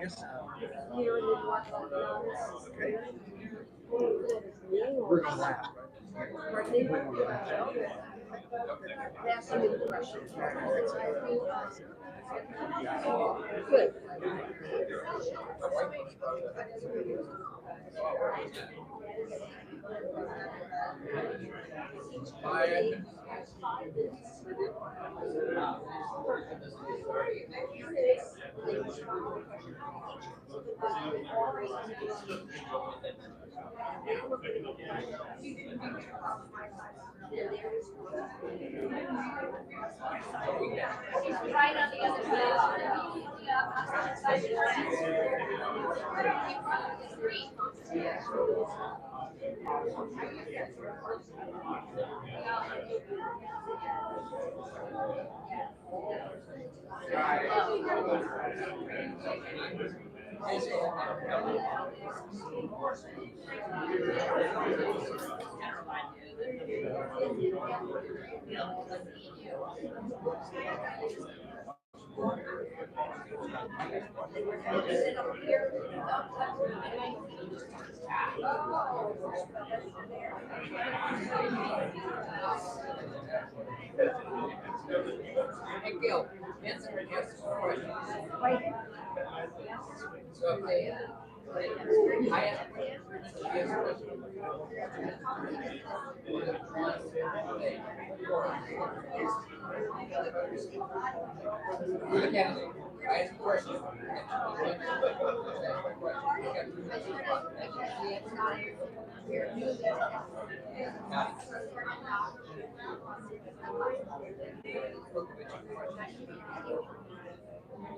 Here in the North Carolina. Okay. We're gonna laugh. Pardon me? That's a good question. Good. Right on the other Hey, Gil, answer this question. So if they, I asked a question, so he asked a question. Look at it. I asked a question.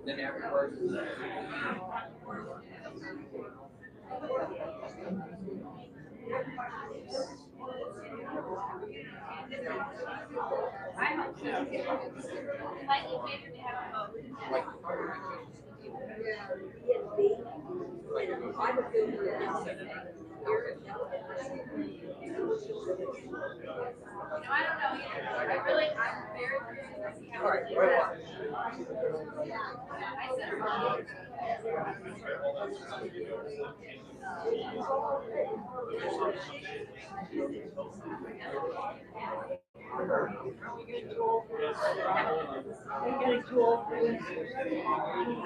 Then every person. I don't know either. I'm very curious to see how All right, right. I said We're getting too old for this. Now, where did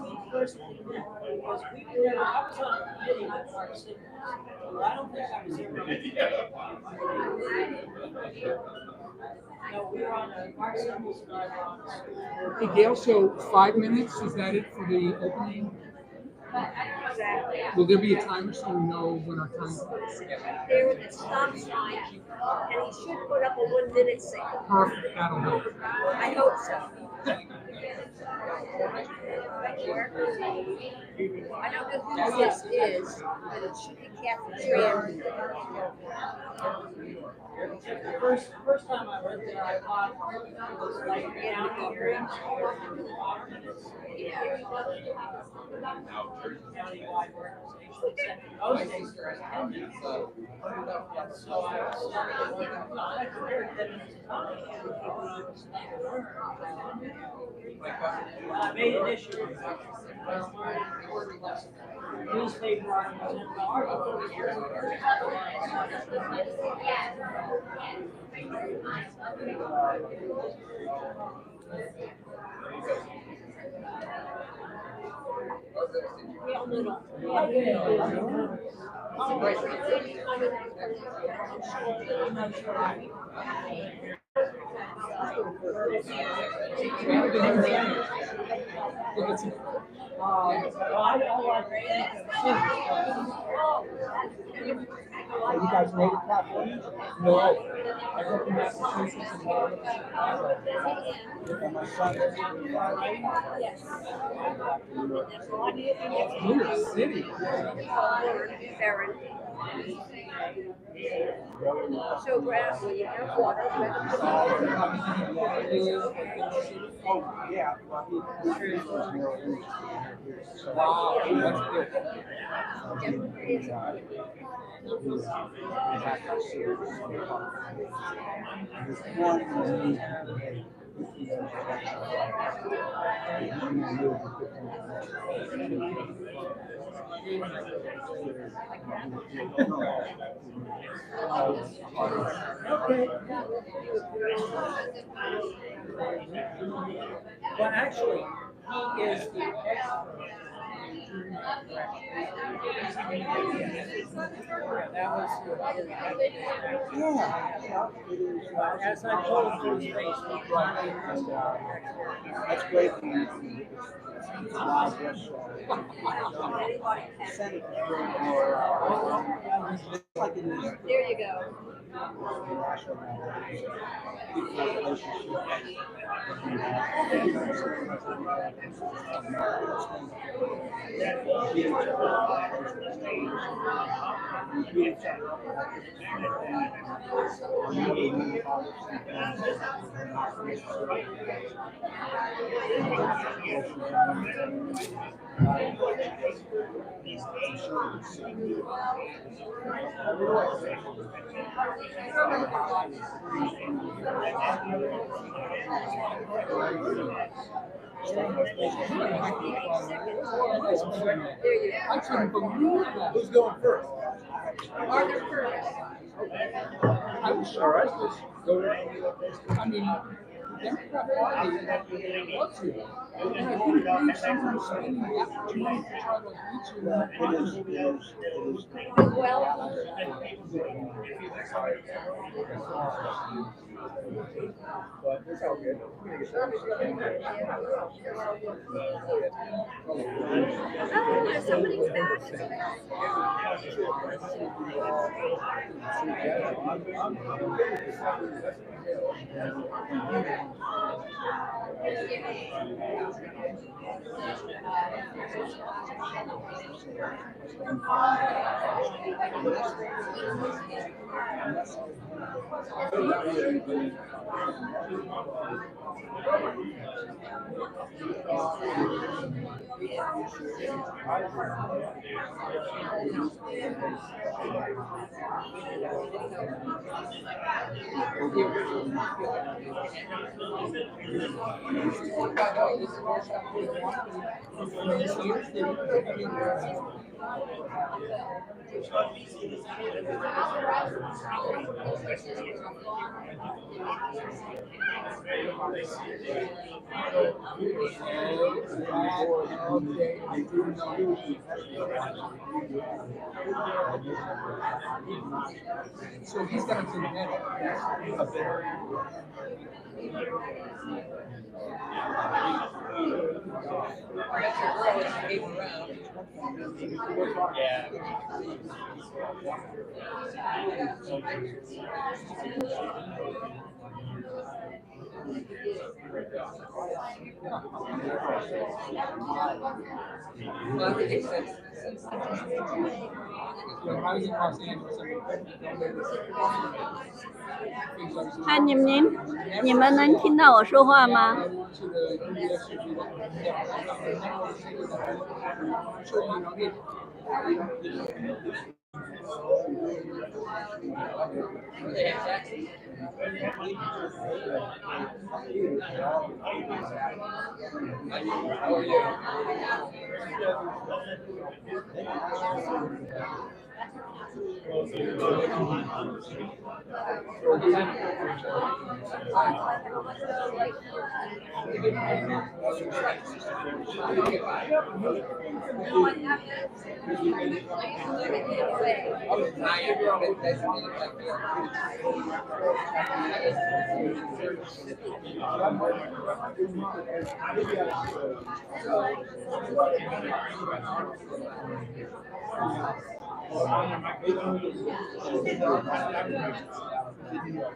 we first meet? Because we were never, I was on a committee with Mark Simmons. I don't think I was ever. No, we were on a, Mark Simmons and I were on a school. Hey, Gail, so 5 minutes, is that it for the opening? exactly. Will there be a timer so we know when our time? There with the stop sign, and he should put up a 1 minute signal. Perfect, that'll work. I hope so. I don't know who this is, but it should be Catherine First time I went there, I thought it was like county hearings. County-wide organization. Those days there was 10 minutes. So I started working, I compared them to time. I made an issue. Newspaper articles in the article. Real little. I'm not sure. Are you guys native Californians? No. I grew up in Massachusetts and and my son is Yes. New York City. Beran. So Gracefully, you have water. Oh, yeah. Well, actually, he is the that was as I told him to his face, That's great. Senate like it is. There you go. I couldn't believe that. Who's going first? Arthur first. I was sure I was going. I mean, the Democrat Party loves you. And I couldn't believe someone was spending the opportunity to try to reach you. Well, But it's all good. somebody's back. So he's got to admit a very Hi，你们能听到我说话吗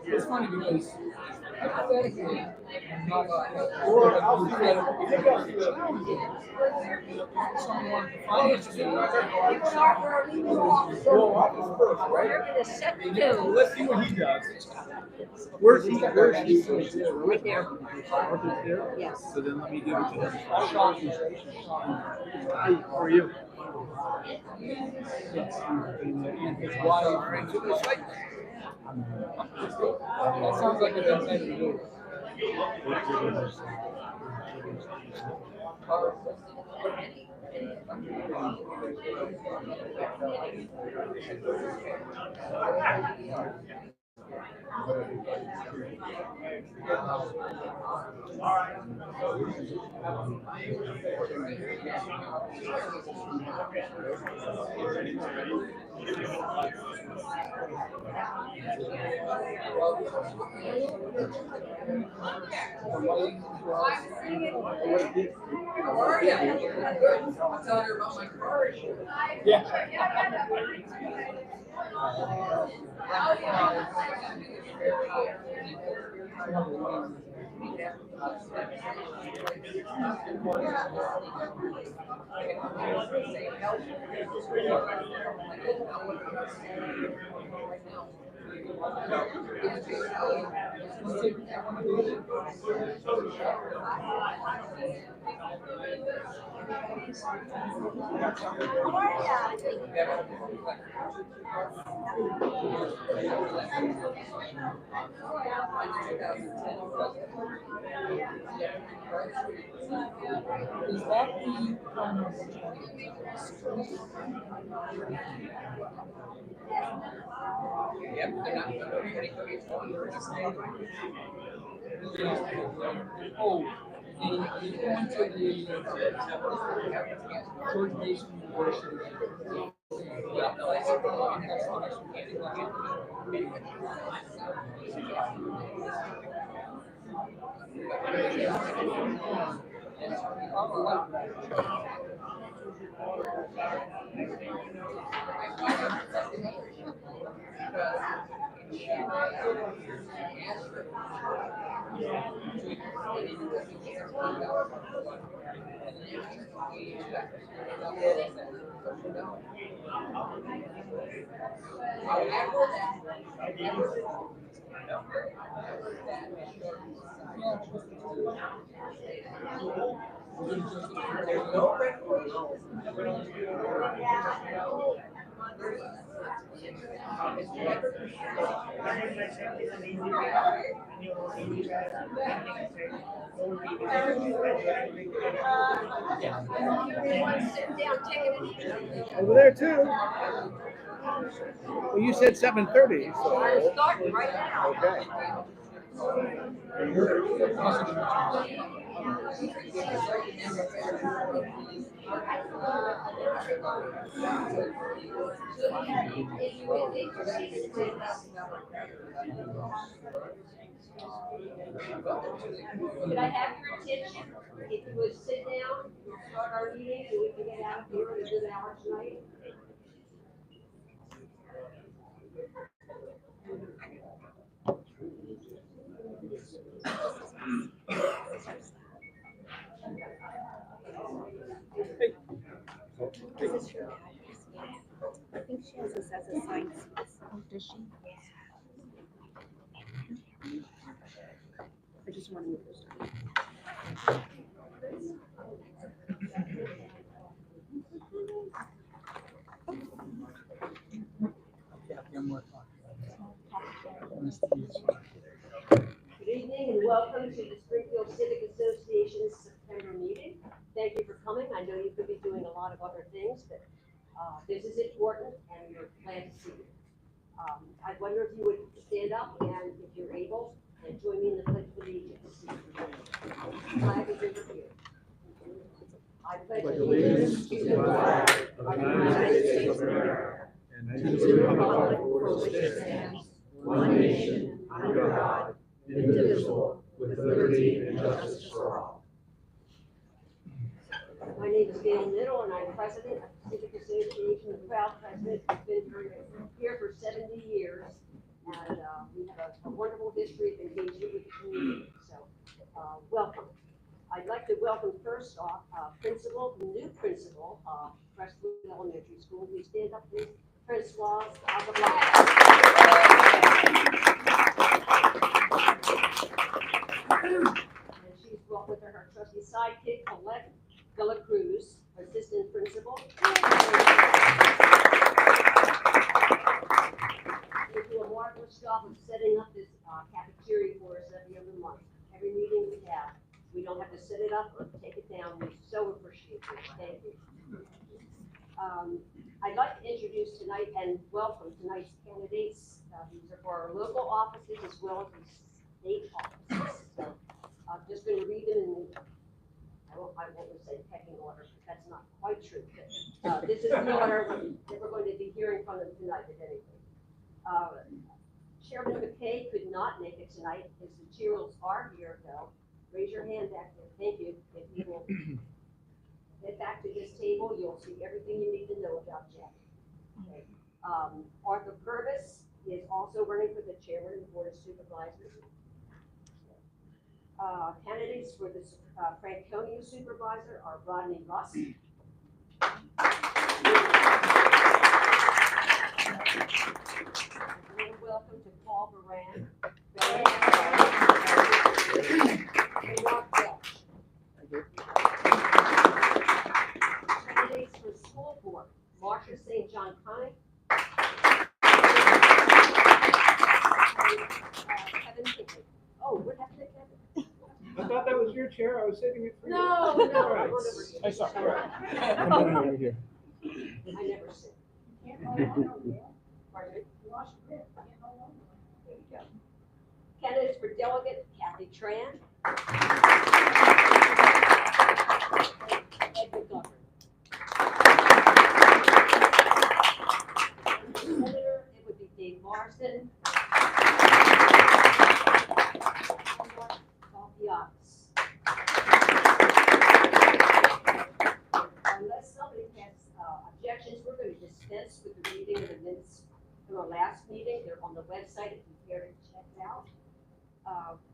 ？It's funny because hypothetically, not someone finds me. Wherever the set to. Let's see what he does. Where's he? Right there. Yes. So then let me give it to him. How are you? Yes. And his wife. That sounds like a good thing to do. I'll tell her about my car. Is that the Yep, they're not getting cookies on the oh, the going to the George Mason University? Yeah, no, that's the next Over there too. Well, you said 7:30. So. We're starting right now. Okay. Could I have your attention? If you would sit down, we'll start our meeting and we can get out of here in a good hour tonight. I think she has this as a sign. Oh, does she? I just want to move this. Good evening and welcome to the Springfield Civic Association's September meeting. Thank you for coming. I know you could be doing a lot of other things, but this is important and we're glad to see you. I wonder if you would stand up and, if you're able, and join me in the Pledge of Allegiance. The flag is over here. I pledge allegiance to the flag of the United States of America and to the republic for which it stands, one nation, under God, indivisible, with liberty and justice for all. My name is Gail Niddle, and I'm president of the Civic Association, the proud president. I've been here for 70 years, and we have a wonderful history of engagement with the community. So, welcome. I'd like to welcome first off the new principal of Crestwood Elementary School. Please stand up, please. Francois of the Black. And she's brought with her her trusty sidekick, elect Bella Cruz, assistant principal. They do a marvelous job of setting up this cafeteria for us every other month. Every meeting we have, we don't have to set it up or take it down. We so Thank you. I'd like to introduce tonight and welcome tonight's candidates. These are for our local offices as well as the state offices. So I'm just going to read them in, I won't say pecking order, because that's not quite true. But, this is the order that we're going to be hearing from them tonight at any rate. Chairman McKay could not make it tonight. His materials are here though. Raise your hand back there. Thank you. If you will get back to this table, you'll see everything you need to know about Jack. Okay. Arthur Purvis is also running for the chairman of the Board of Supervisors. Candidates for the Franconia supervisor are Rodney Russ. Welcome to Paul Beran. And Mark Welch. Candidates for school board, Marcia St. John Connick. Kevin Hinckley. Oh, what happened to Kevin? I thought that was your chair. I was saving it for you. No. All right. I saw. All right. Come on over here. I never sit. Pardon me? There you go. Candidates for delegate, Kathy Tran. Ed McGovern. Senator, it would be Dave Marsden. Unless somebody has objections, we're going to dispense with the reading of the minutes from our last meeting. They're on the website if you care to check it out.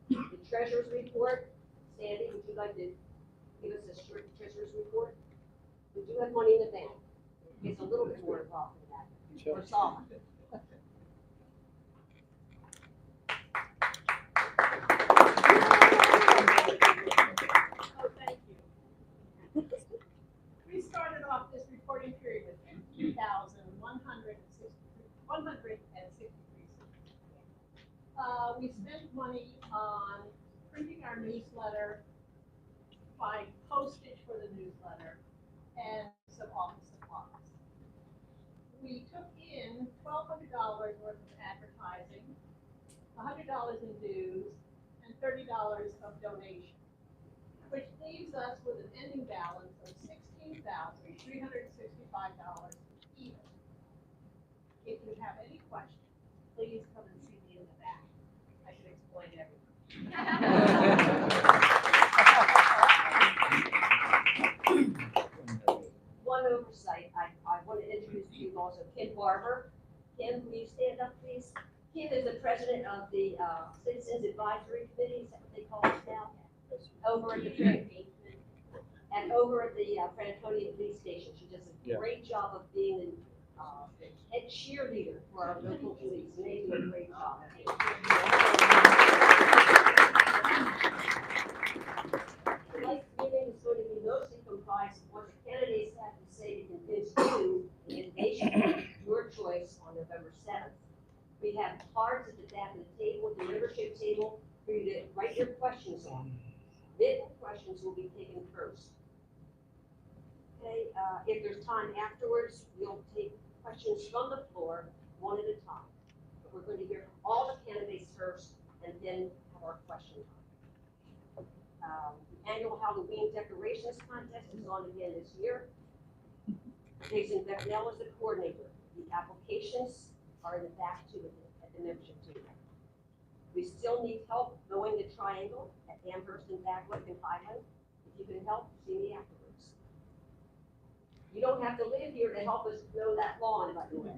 The treasurer's report. Sandy, would you like to give us a short treasurer's report? We do have money in the bank. It's a little bit more involved than that. We're solid. Oh, thank you. We started off this reporting period with 163. We spent money on printing our newsletter, buying postage for the newsletter, and some office supplies. We took in $1,200 worth of advertising, $100 in dues, and $30 of donation, which leaves us with an ending balance of $16,365 even. If you have any questions, please come and see me in the back. I can explain everything. One oversight, I want to introduce to you also Kim Barber. Kim, will you stand up, please? Kim is the president of the Citizens Advisory Committee, is that what they call it now? Over at the and over at the Franconia Police Station. She does a great job of being the head cheerleader for our local police. And they do a great job. Tonight's meeting is going to be mostly comprised of what the candidates have to say to convince you that they should make your choice on November 7th. We have cards at the back of the table, the membership table, for you to write your questions on. Written questions will be taken first. Okay, if there's time afterwards, we'll take questions from the floor, one at a time. But we're going to hear from all the candidates first, and then have our question time. The annual Halloween decorations contest is on again this year. Jason Becknell is the coordinator. The applications are in the back too at the membership table. We still need help mowing the triangle at Amherst and Bagwick and Highland. If you can help, see me afterwards. You don't have to live here to help us mow that lawn, by the way.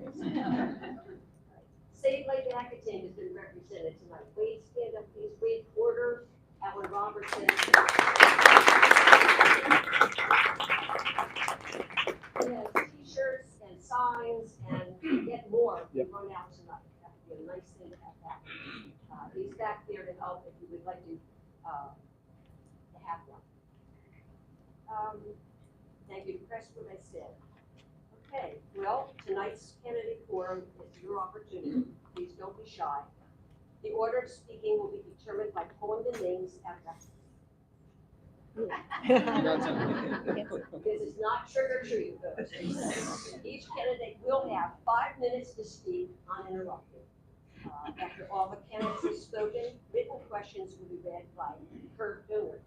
Save Lake Acatink has been represented tonight. Wade, stand up, please. Wade Porter, Alan Robertson. We have t-shirts and signs and yet more to run out tonight. That would be a nice thing to have happen. He's back there to help if you would like to have one. Thank you to Crestwood, I said. Okay, well, tonight's candidate forum is your opportunity. Please don't be shy. The order of speaking will be determined by pulling the names at the. There's a not trick or treat, folks. Each candidate will have 5 minutes to speak uninterrupted. After all the candidates have spoken, written questions will be read by Kurt Dooner.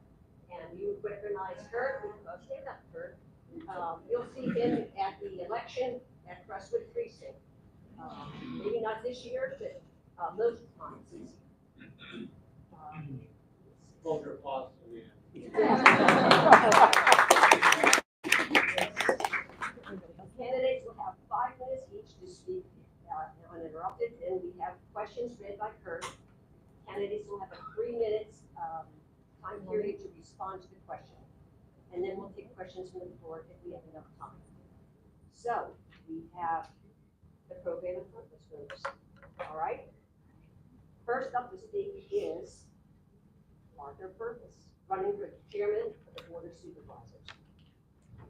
And you would recognize Kurt because, stand up, Kurt. You'll see him at the election at Crestwood Precinct. Maybe not this year, but most times he's Hold your applause to the end. Candidates will have 5 minutes each to speak uninterrupted, and we have questions read by Kurt. Candidates will have a 3 minutes time period to respond to the question. And then we'll take questions from the board if we have enough time. So we have the program in front of us, folks. All right. First up to speak is Arthur Purvis, running for chairman of the Board of Supervisors.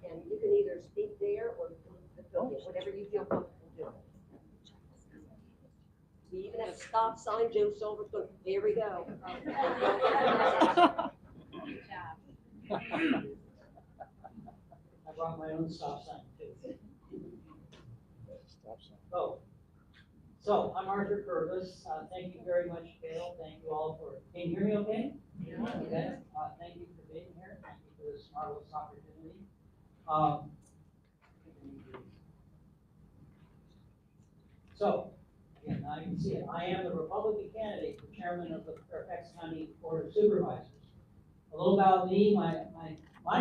And you can either speak there or the podium, whatever you feel comfortable doing. We even have a stop sign. Joe Silver's going. There we go. I brought my own stop sign too. Oh, so I'm Arthur Purvis. Thank you very much, Gail. Thank you all for, can you hear me okay? Yeah. Okay. Thank you for being here. Thank you for this marvelous opportunity. So, again, now you can see it. I am the Republican candidate for chairman of the Fairfax County Board of Supervisors. A little about me, my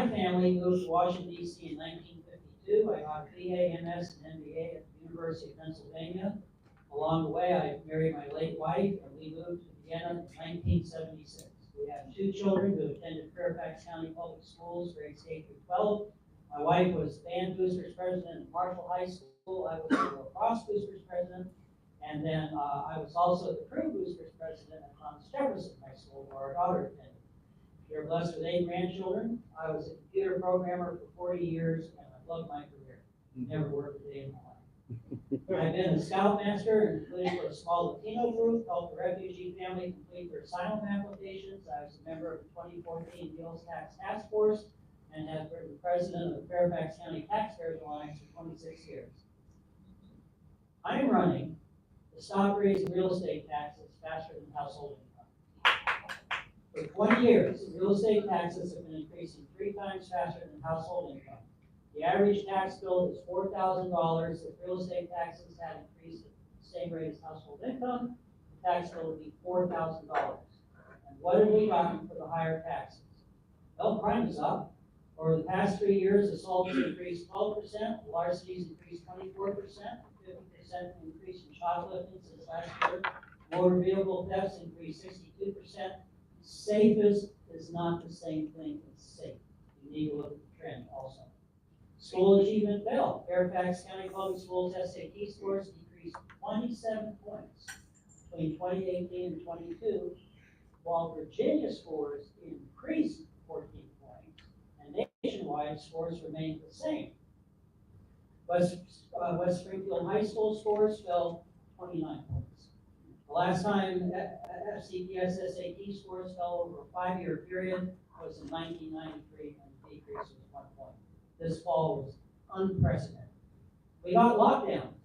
family moved to Washington, D.C. in 1952. I got a BA, MS, and MBA at the University of Pennsylvania. Along the way, I married my late wife, and we moved to Vienna in 1976. We have 2 children who attended Fairfax County Public Schools, grades K through 12. My wife was band boosters president at Marshall High School. I was the lacrosse boosters president. And then I was also the crew boosters president at Thomas Jefferson High School, where our daughter attended. We are blessed with 8 grandchildren. I was a computer programmer for 40 years, and I loved my career. Never worked a day in my life. I've been a scoutmaster, including for a small Latino group, helped a refugee family complete their asylum applications. I was a member of the 2014 Meals Tax Task Force, and have been the president of the Fairfax County Taxpayers Alliance for 26 years. I am running to stop raising real estate taxes faster than household income. For 20 years, real estate taxes have been increasing 3 times faster than household income. The average tax bill is $4,000. If real estate taxes had increased at the same rate as household income, the tax bill would be $4,000. And what have we gotten for the higher taxes? Well, crime is up. Over the past 3 years, assaults increased 12%, larcenies increased 24%, 50% increase in shoplifting since last year. Motor vehicle thefts increased 62%. Safe is not the same thing as safe. You need to look at the trend also. School achievement fell. Fairfax County Public Schools SAT scores decreased 27 points between 2018 and 22, while Virginia scores increased 14 points, and nationwide scores remained the same. West Springfield High School scores fell 29 points. The last time FCPS SAT scores fell over a 5-year period was in 1993, and the decrease was 1 point. This fall was unprecedented. We got lockdowns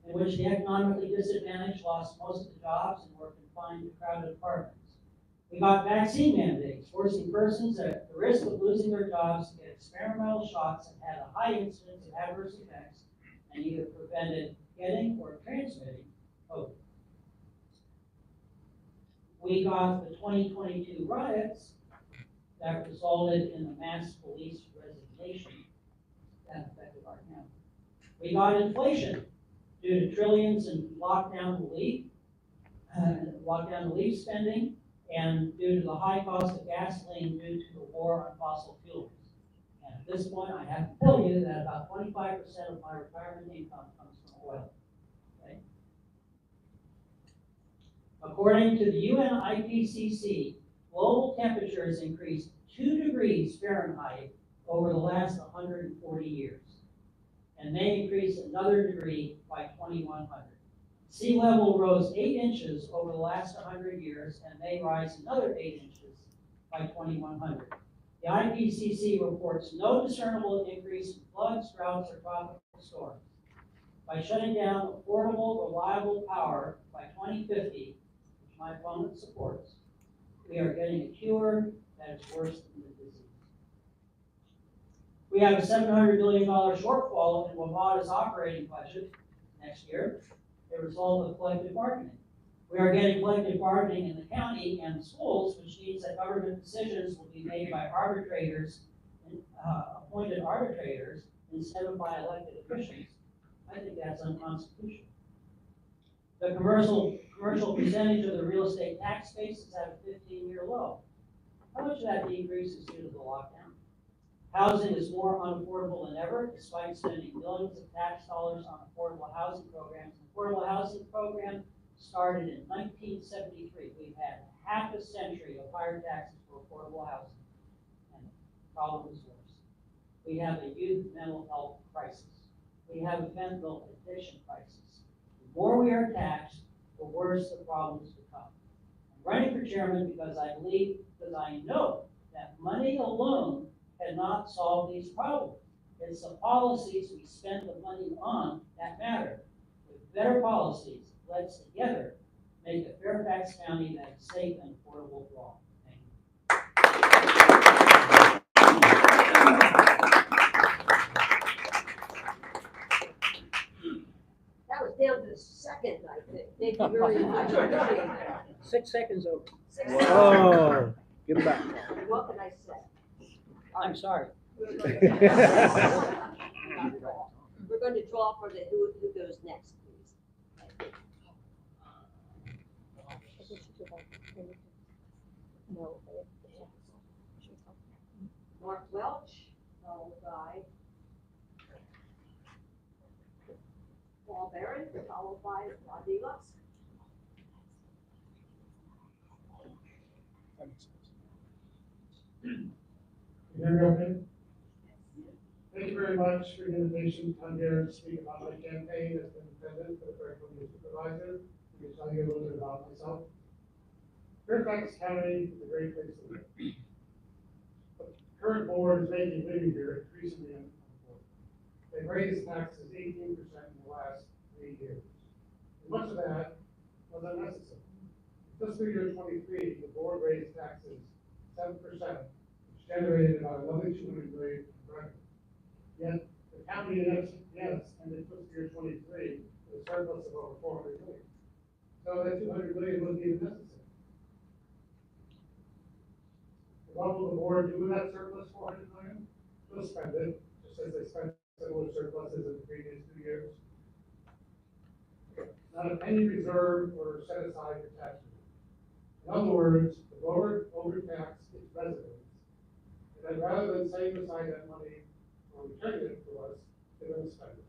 in which the economically disadvantaged lost most of the jobs and were confined to crowded apartments. We got vaccine mandates forcing persons at the risk of losing their jobs to get experimental shots that had a high incidence of adverse effects and either prevented getting or transmitting COVID. We got the 2022 riots that resulted in a mass police resignation that affected our county. We got inflation due to trillions in lockdown relief spending, and due to the high cost of gasoline due to the war on fossil fuels. And at this point, I have to tell you that about 25% of my retirement income comes from oil. Okay? According to the UN IPCC, global temperatures increased 2 degrees Fahrenheit over the last 140 years. And they increased another degree by 2100. Sea level rose 8 inches over the last 100 years, and may rise another 8 inches by 2100. The IPCC reports no discernible increase in floods, droughts, or tropical storms. By shutting down affordable, reliable power by 2050, which my opponent supports, we are getting a cure that is worse than the disease. We have a $700 billion shortfall in WMATA's operating budget next year, a result of collective bargaining. We are getting collective bargaining in the county and the schools, which means that government decisions will be made by arbitrators, appointed arbitrators, instead of by elected officials. I think that's unconstitutional. The commercial percentage of the real estate tax base is at a 15-year low. How much of that decrease is due to the lockdown? Housing is more unaffordable than ever, despite spending billions of tax dollars on affordable housing programs. The affordable housing program started in 1973. We've had half a century of higher taxes for affordable housing, and the problem is worse. We have a youth mental health crisis. We have a fentanyl addiction crisis. The more we are taxed, the worse the problems become. I'm running for chairman because I know that money alone cannot solve these problems. It's the policies we spend the money on that matter. With better policies, let's together make a Fairfax County that is safe and affordable for all. Thank you. That was down to the second, I think. Thank you very much. I appreciate that. 6 seconds over. 6 Oh, give it back. seconds. What can I say? I'm sorry. We're going to draw for the who goes next, please. Mark Welch, followed by Paul Beran, followed by Rodney Lusk. Can you hear me okay? Thank you very much for the invitation to come here and speak about my campaign as independent for the Gracefully Supervisor. I'm going to tell you a little bit about myself. Fairfax County is a great place to live. The current board is making living here increasingly unaffordable. They've raised taxes 18% in the last 3 years. And much of that was unnecessary. In fiscal year 23, the board raised taxes 7%, which generated about another $200 million in revenue. Yet the county ended fiscal year 23 with a surplus of over $400 million. So that $200 million wasn't even necessary. What will the board do with that surplus $400 million? They'll spend it, just as they spent similar surpluses in the previous 2 years. Not a penny reserved or set aside for tax relief. In other words, the board overtaxed its residents, and then rather than setting aside that money or returning it to us, they're going to spend it.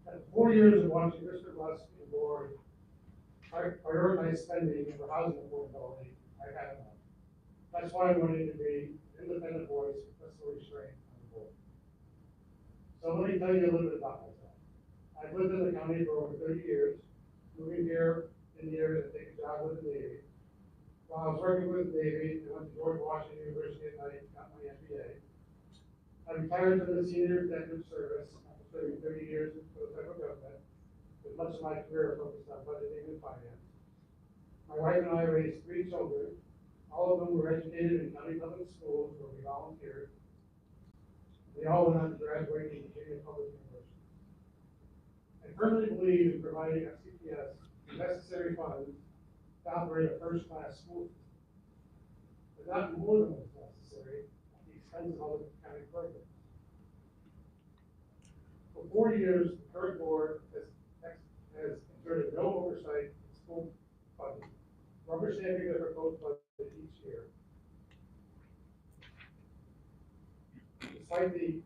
After 4 years of watching Mr. Lusk and the board prioritize spending for housing affordability, I've had enough. That's why I'm running to be an independent voice with fiscal restraint on the board. So let me tell you a little bit about myself. I've lived in the county for over 30 years, moving here in the year to take a job with the Navy. While I was working with the Navy, I went to George Washington University at night, got my MBA. I retired from the senior executive service after serving 30 years for the federal government, with much of my career focused on budgeting and finance. My wife and I raised 3 children. All of them were educated in county public schools where we volunteered. They all went on to graduate in Virginia Public University. I firmly believe in providing SEPT the necessary funds to operate a first-class school system, but not more than what's necessary at the expense of other county programs. For 4 years, the current board has exerted no oversight in school funding, rubber stamping the proposed budget each year. Despite the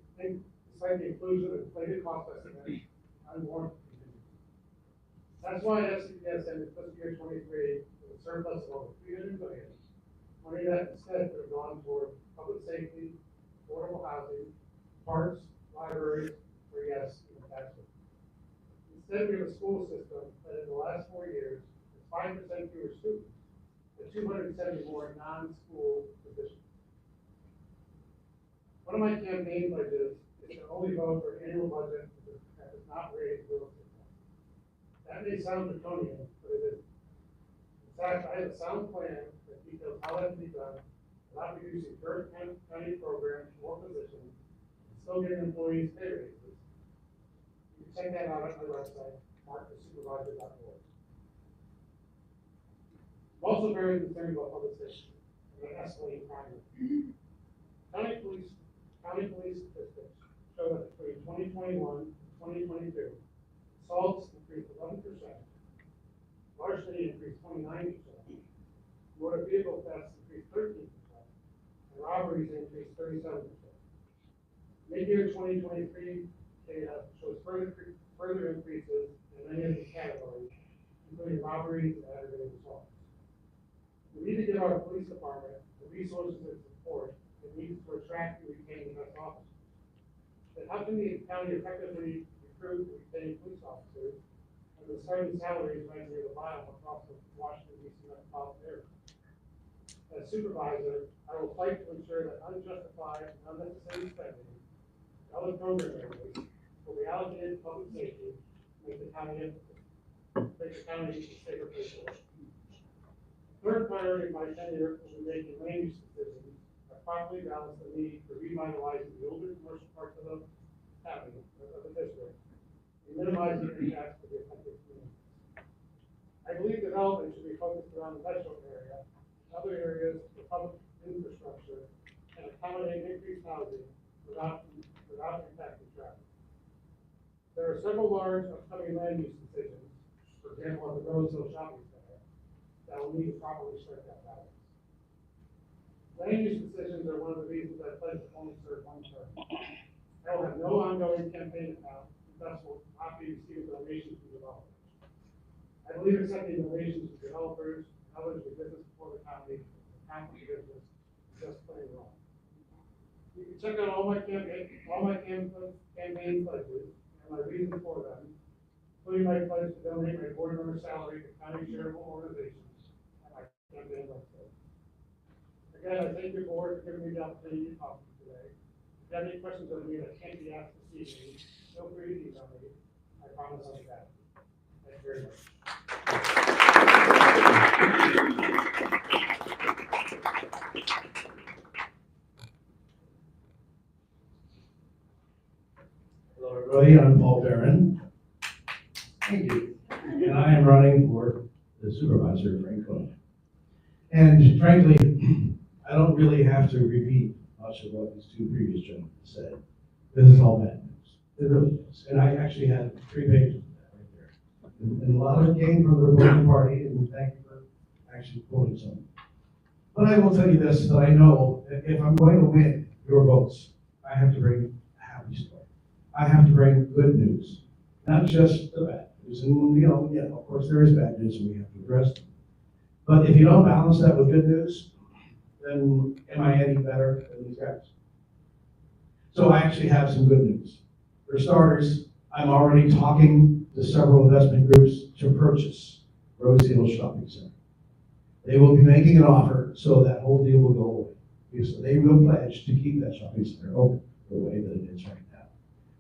inclusion of inflated cost estimates, unwarranted contingencies. That's why SCPS ended fiscal year 23 with a surplus of over $300 million, money that instead could have gone toward public safety, affordable housing, parks, libraries, or yes, even tax relief. Instead, we have a school system that in the last 4 years has 5% fewer students, but 274 non-school positions. One of my campaign pledges is to only vote for annual budget that does not raise real estate taxes. That may sound draconian, but it isn't. In fact, I have a sound plan that details how that can be done without reducing current county programs or positions, and still getting employees pay raises. You can check that out at my website, markthesupervisor.org. I'm also very concerned about public safety and the escalating crime rate. County police statistics show that between 2021 and 2022, assaults increased 11%, larceny increased 29%, motor vehicle thefts increased 13%, and robberies increased 37%. Mid-year 2023 data shows further increases in many of these categories, including robberies and aggravated assaults. We need to give our police department the resources and support it needs to attract and retain the best officers. But how can the county effectively recruit and retain police officers when the starting salaries right near the bottom across the Washington, D.C. metropolitan area? As supervisor, I will fight to ensure that unjustified and unnecessary spending and other program areas will be allocated to public safety to make the county a safer place to live. Third priority of my tenure will be making land use decisions that properly balance the need for revitalizing the older commercial parts of the county, of the district, and minimizing the impacts to the affected communities. I believe development should be focused around the metro area, other areas for public infrastructure, and accommodate increased housing without impacting traffic. There are several large upcoming land use decisions, for example, at the Roseville Shopping Center, that will need to properly strike that balance. Land use decisions are one of the reasons I pledge to only serve one term. I will have no ongoing campaign account, and thus will not be receiving donations from developers. I believe accepting donations from developers and others with business before the county, conflict of interest, is just plain wrong. You can check out all my campaign pledges and my reason for them, including my pledge to donate my board member salary to county charitable organizations and my campaign website. Again, I thank your board for giving me the opportunity to talk to you today. If you have any questions of me that can't be asked this evening, feel free to email me. I promise I'll be back. Thank you very much. Hello, everybody. I'm Paul Beran. Thank you. And I am running for the Supervisor of Franconia. And frankly, I don't really have to repeat much of what these two previous gentlemen said. This is all bad news. It really is. And I actually had 3 pages of that right there. And a lot of it came from the Republican Party, and thank you for actually quoting some. But I will tell you this, that I know that if I'm going to win your votes, I have to bring a happy story. I have to bring good news, not just the bad news. And, you know, yeah, of course there is bad news and we have to address them. But if you don't balance that with good news, then am I any better than these guys? So I actually have some good news. For starters, I'm already talking to several investment groups to purchase Roseville Shopping Center. They will be making an offer so that whole deal will go away. Because they will pledge to keep that shopping center open the way that it is right now.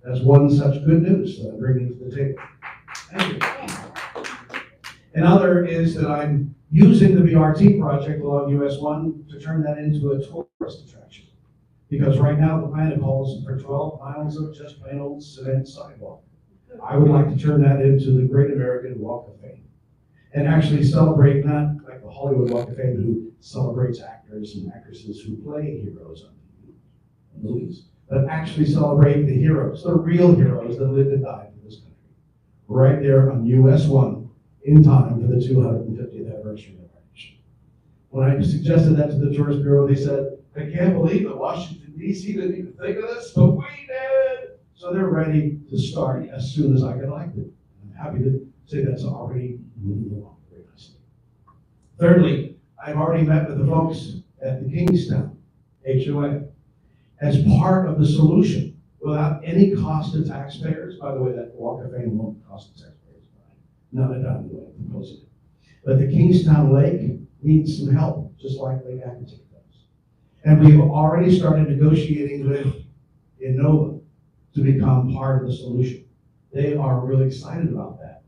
That's one such good news that I'm bringing to the table. Thank you. Another is that I'm using the BRT project along US 1 to turn that into a tourist attraction. Because right now the planet calls for 12 miles of just plain old cement sidewalk. I would like to turn that into the Great American Walk of Fame. And actually celebrate, not like the Hollywood Walk of Fame who celebrates actors and actresses who play heroes on movies, but actually celebrate the heroes, the real heroes that lived and died in this country. Right there on US 1 in time for the 250th anniversary of our nation. When I suggested that to the Tourist Bureau, they said, I can't believe that Washington, D.C. didn't even think of this, but we did. So they're ready to start as soon as I get elected. I'm happy to say that's already moving along very nicely. Thirdly, I've already met with the folks at the Kingstown HOA as part of the solution without any cost to taxpayers. By the way, that Walk of Fame won't cost the taxpayers, not a dime the way I'm proposing it. But the Kingstown Lake needs some help, just like Lake Acton does. And we've already started negotiating with Hanover to become part of the solution. They are really excited about that.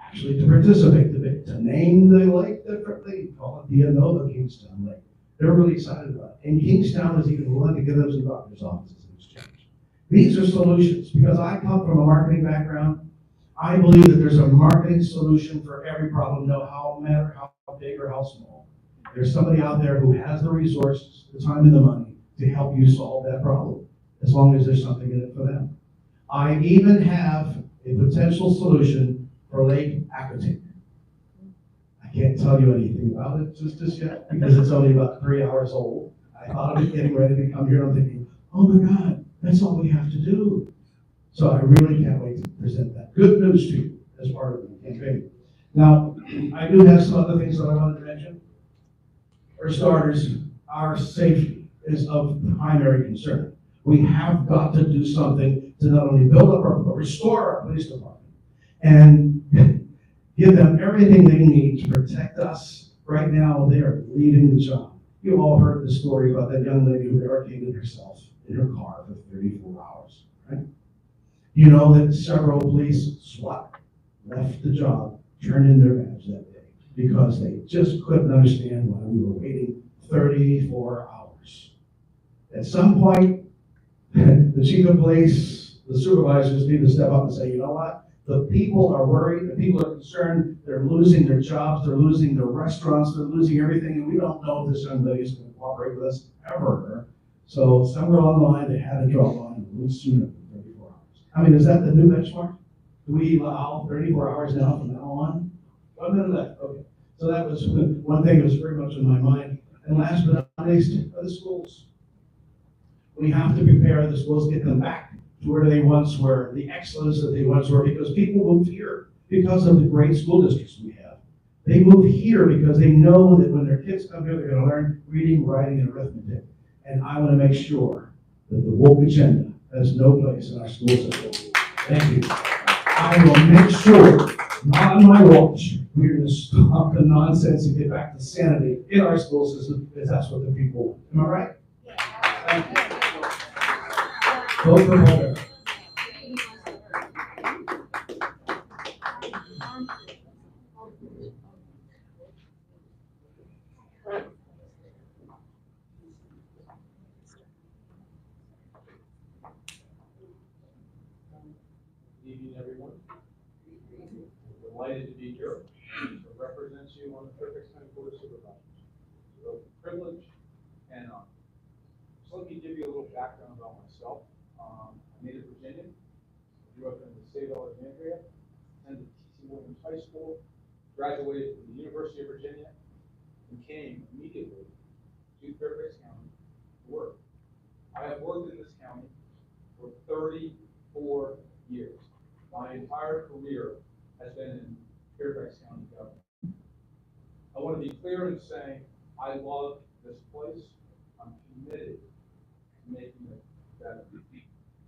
Actually, to participate, to name the lake differently, call it the Hanover Kingstown Lake. They're really excited about it. And Kingstown is even willing to give them some doctor's offices in exchange. These are solutions. Because I come from a marketing background, I believe that there's a marketing solution for every problem, no matter how big or how small. There's somebody out there who has the resources, the time and the money to help you solve that problem, as long as there's something in it for them. I even have a potential solution for Lake Acton. I can't tell you anything about it just yet, because it's only about 3 hours old. I thought of it getting ready to come here, and I'm thinking, oh my God, that's all we have to do. So I really can't wait to present that good news to you as part of the campaign. Now, I do have some other things that I wanted to mention. For starters, our safety is of primary concern. We have got to do something to not only build up but restore our police department and give them everything they need to protect us. Right now, they are leaving the job. You all heard the story about that young lady who barricaded herself in her car for 34 hours, right? You know that several police SWAT left the job, turned in their badge that day, because they just couldn't understand why we were waiting 34 hours. At some point, the chief of police, the supervisors need to step up and say, you know what? The people are worried, the people are concerned, they're losing their jobs, they're losing their restaurants, they're losing everything, and we don't know if this young lady is going to cooperate with us ever. So somewhere along the line, they had to draw a line a little sooner than 34 hours. I mean, is that the new benchmark? Do we allow 34 hours now from now on? 1 minute left, okay. So that was one thing that was very much in my mind. And last but not least, are the schools. We have to prepare the schools, get them back to where they once were, the excellence that they once were, because people move here because of the great school districts we have. They move here because they know that when their kids come here, they're going to learn reading, writing, and arithmetic. And I want to make sure that the woke agenda has no place in our school system. Thank you. I will make sure, not on my watch, we're going to stop the nonsense and get back to sanity in our school system, because that's what the people want. Am I right? Thank you. Vote for Mulder. Good evening, everyone. Delighted to be here to represent you on the Fairfax County Board of Supervisors. So privilege and honor. So let me give you a little background about myself. I'm native Virginian. Grew up in the state of Alexandria. Attended T.C. Williams High School. Graduated from the University of Virginia. And came immediately to Fairfax County to work. I have worked in this county for 34 years. My entire career has been in Fairfax County government. I want to be clear in saying I love this place. I'm committed to making it better.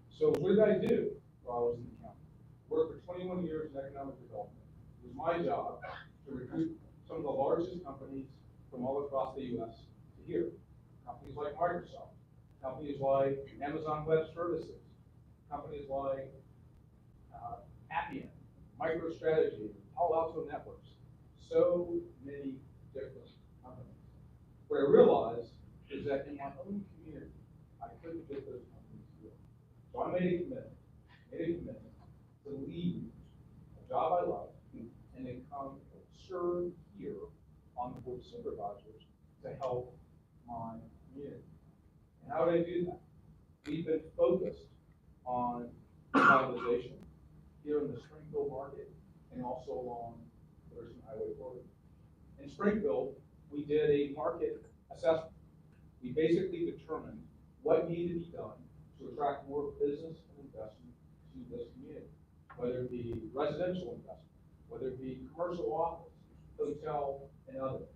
So what did I do while I was in the county? Worked for 21 years in economic development. It was my job to recruit some of the largest companies from all across the U.S. to here. Companies like Microsoft, companies like Amazon Web Services, companies like Appian, MicroStrategy, Palo Alto Networks, so many different companies. What I realized is that in my own community, I couldn't get those companies here. So I made a commitment to leave a job I love and then come serve here on the Board of Supervisors to help my community. And how did I do that? We've been focused on revitalization here in the Springfield market and also along Thurston Highway corridor. In Springfield, we did a market assessment. We basically determined what needed to be done to attract more business and investment to this community, whether it be residential investment, whether it be commercial office, hotel, and others.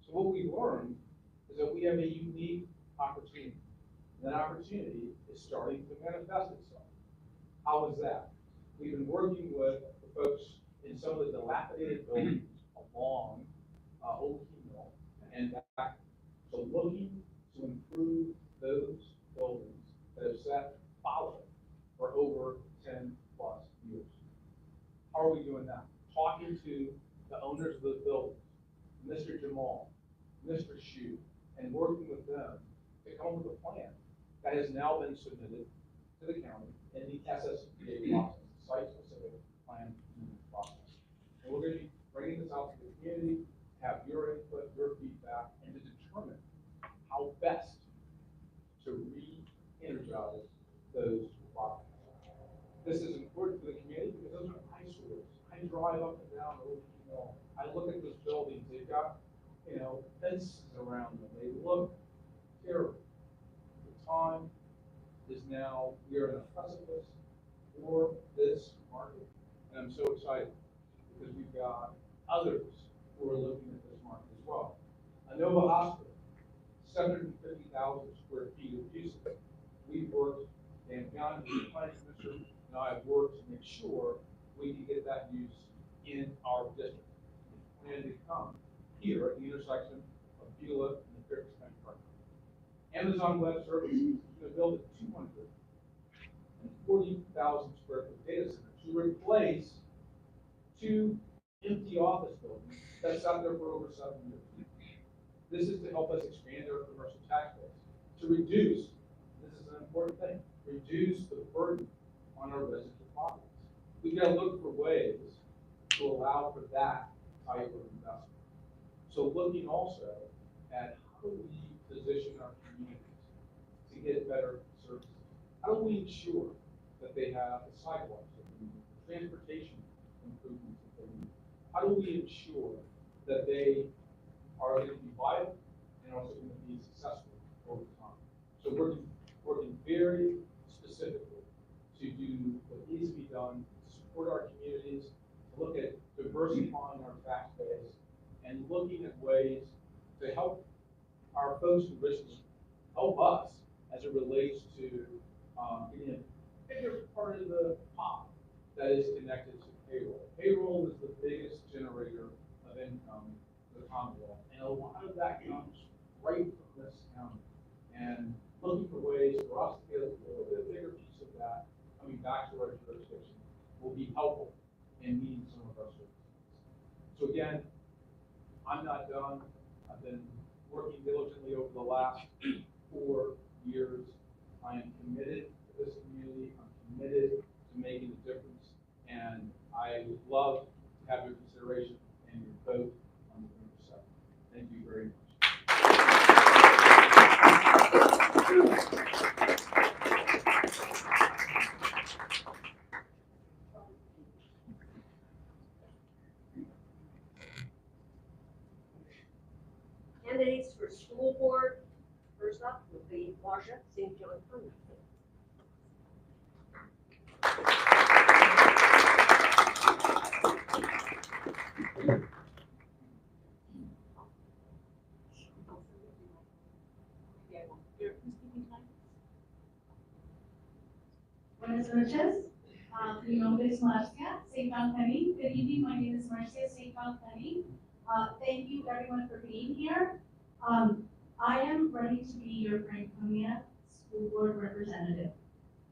So what we learned is that we have a unique opportunity. And that opportunity is starting to manifest itself. How is that? We've been working with the folks in some of the dilapidated buildings along Old Key Mill and back. So looking to improve those buildings that have sat fallow for over 10+ years. How are we doing that? Talking to the owners of those buildings, Mr. Jamal, Mr. Shu, and working with them to come up with a plan that has now been submitted to the county in the SSPA process, site-specific plan process. And we're going to be bringing this out to the community, have your input, your feedback, and to determine how best to re-energize those properties. This is important to the community because those are eyesores. I drive up and down the Mall. I look at those buildings. They've got, fences around them. They look terrible. The time is now. We are in a precipice for this market, and I'm so excited because we've got others who are looking at this market as well. Hanover Hospital, 750,000 square feet of usage. We've worked, and John, the planning commissioner, and I have worked to make sure we can get that use in our district. And to come here at the intersection of Beulah and the Fairfax County Park. Amazon Web Services is going to build a 240,000 square foot data center to replace 2 empty office buildings that sat there for over 7 years. This is to help us expand our commercial tax base, to reduce, this is an important thing, reduce the burden on our residential properties. We've got to look for ways to allow for that type of investment. So looking also at how do we position our communities to get better services? How do we ensure that they have the sidewalks that they need, transportation improvements that they need? How do we ensure that they are going to be viable and also going to be successful over time? So we're working very specifically to do what needs to be done to support our communities, to look at diversifying our tax base, and looking at ways to help our folks who wish to help us as it relates to getting a bigger part of the pot that is connected to payroll. Payroll is the biggest generator of income for the Commonwealth, and a lot of that comes right from this county. And looking for ways for us to get a little bit bigger piece of that coming back to our jurisdiction will be helpful in meeting some of our services. So again, I'm not done. I've been working diligently over the last 4 years. I am committed to this community. I'm committed to making a difference. And I would love to have your consideration and your vote on November 7th. Thank you very much. Candidates for school board, first up will be Marsha St. John Conley. Buenas noches. Mi nombre es Marcia St. John Conley. Good evening. My name is Marcia St. John Conley. Thank you everyone for being here. I am ready to be your Franconia School Board representative.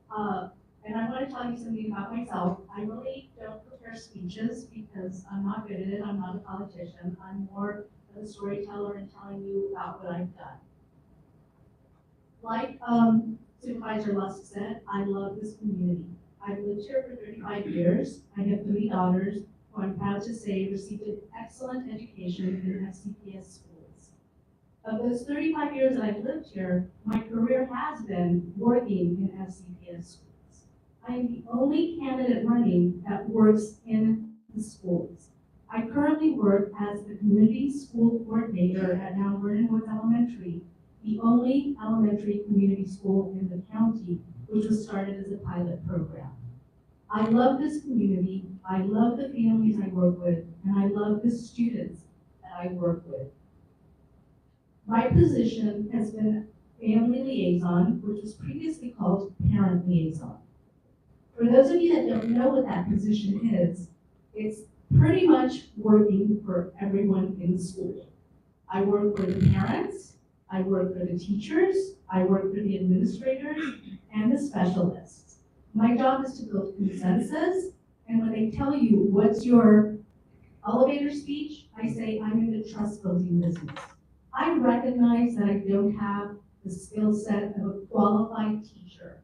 And I want to tell you something about myself. I really don't prepare speeches because I'm not good at it. I'm not a politician. I'm more of a storyteller and telling you about what I've done. Like Supervisor Lusk said, I love this community. I've lived here for 35 years. I have 3 daughters who I'm proud to say received an excellent education in SEPT schools. Of those 35 years that I've lived here, my career has been working in SEPT schools. I am the only candidate running that works in the schools. I currently work as the community school coordinator at Hanover Elementary, the only elementary community school in the county, which was started as a pilot program. I love this community, I love the families I work with, and I love the students that I work with. My position has been family liaison, which was previously called parent liaison. For those of you that don't know what that position is, it's pretty much working for everyone in the school. I work for the parents, I work for the teachers, I work for the administrators, and the specialists. My job is to build consensus, and when they tell you, what's your elevator speech, I say, I'm in the trust building business. I recognize that I don't have the skill set of a qualified teacher.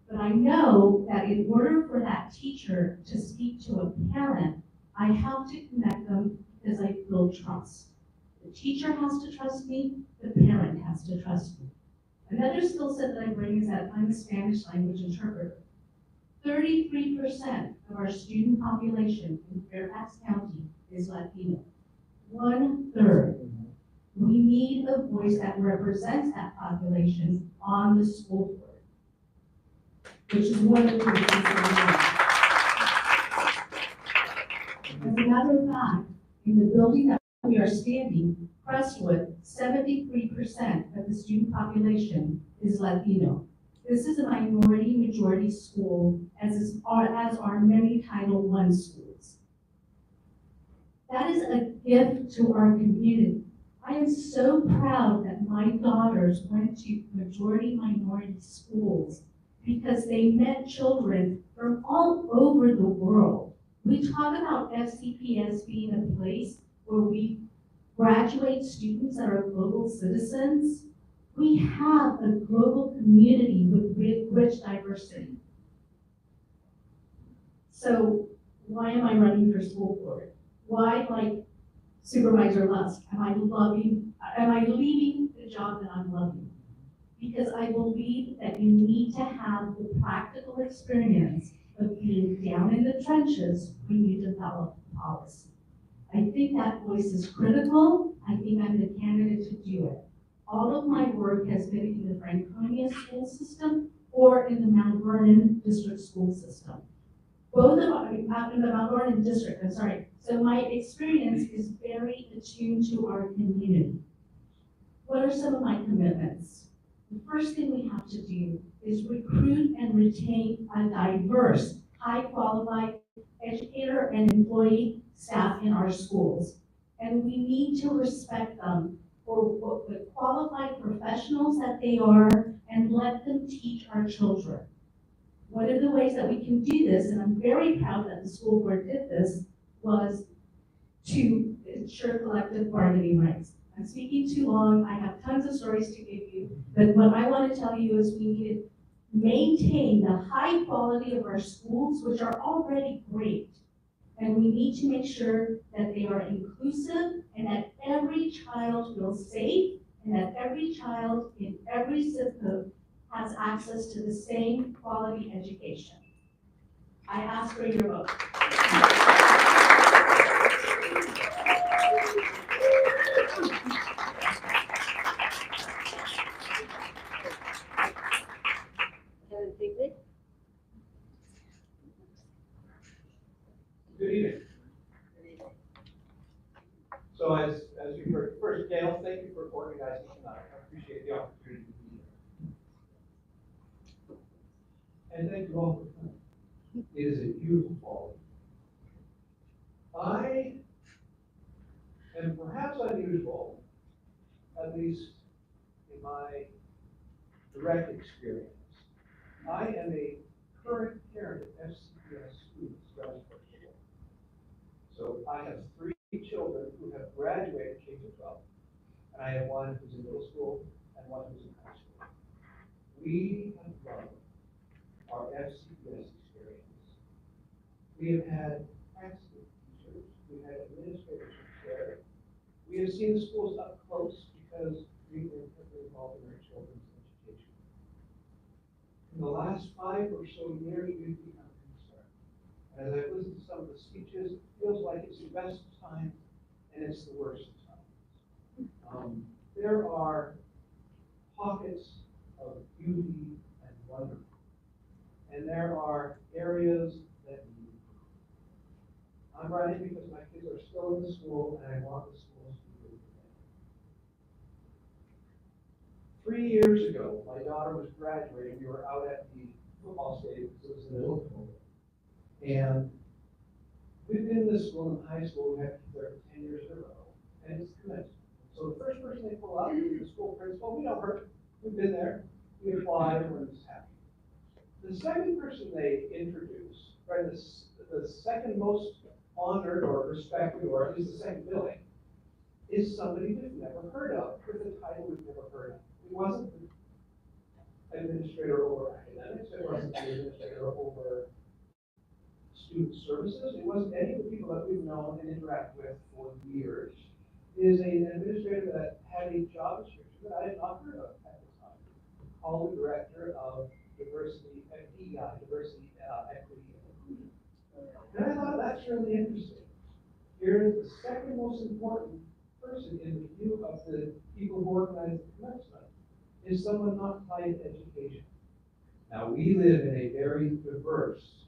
But I know that in order for that teacher to speak to a parent, I have to connect them because I build trust. The teacher has to trust me, the parent has to trust me. Another skill set that I bring is that I'm a Spanish language interpreter. 33% of our student population in Fairfax County is Latino. 1/3. We need a voice that represents that population on the school board, which is one of the reasons As a matter of fact, in the building that we are standing, Crestwood, 73% of the student population is Latino. This is a minority majority school, as are many Title I schools. That is a gift to our community. I am so proud that my daughters went to majority minority schools because they met children from all over the world. We talk about SEPT being a place where we graduate students that are global citizens. We have a global community with rich diversity. So why am I running for school board? Why, like Supervisor Lusk, am I leaving the job that I'm loving? Because I believe that you need to have the practical experience of being down in the trenches when you develop policy. I think that voice is critical. I think I'm the candidate to do it. All of my work has been in the Franconia school system or in the Mount Vernon district school system. Both of our, in the Mount Vernon district, I'm sorry. So my experience is very attuned to our community. What are some of my commitments? The first thing we have to do is recruit and retain a diverse, high qualified educator and employee staff in our schools. And we need to respect them for the qualified professionals that they are and let them teach our children. One of the ways that we can do this, and I'm very proud that the school board did this, was to ensure collective bargaining rights. I'm speaking too long, I have tons of stories to give you, but what I want to tell you is we need to maintain the high quality of our schools, which are already great. And we need to make sure that they are inclusive and that every child feels safe and that every child in every zip code has access to the same quality education. I ask for your vote. Kevin Pigley? Good evening. So as you heard, first, Gail, thank you for organizing tonight. I appreciate the opportunity to be here. And thank you all for coming. It is a beautiful fall. I am perhaps unusual, at least in my direct experience. I am a current parent of FCPS students graduating from school. So I have 3 children who have graduated K-12, and I have one who's in middle school and one who's in high school. We have loved our FCPS experience. We have had excellent teachers, we've had administrators who care. We have seen the schools up close because we've been involved in our children's education. In the last 5 or so years, we've become concerned. As I've listened to some of the speeches, it feels like it's the best of times and it's the worst of times. There are pockets of beauty and wonder, and there are areas that need improvement. I'm running because my kids are still in the school and I want the schools to be good for them. 3 years ago, my daughter was graduating. We were out at the football stadium because it was in the middle of COVID. And we've been in this school in high school, we have kids there for 10 years in a row, and it's commencement. So the first person they pull up is the school principal. We know her. We've been there. We applaud and we're just happy. The second person they introduce, right, the second most honored or respected, or at least the second billing, is somebody we've never heard of with a title we've never heard of. It wasn't the administrator over academics. It wasn't the administrator over student services. It wasn't any of the people that we've known and interacted with for years. It is an administrator that had a job description that I had not heard of at the time, called the Director of Diversity, DEI, Diversity, Equity, and Inclusion. And I thought that's really interesting. Here is the second most important person in the view of the people who organize the commencement is someone not tied to education. Now, we live in a very diverse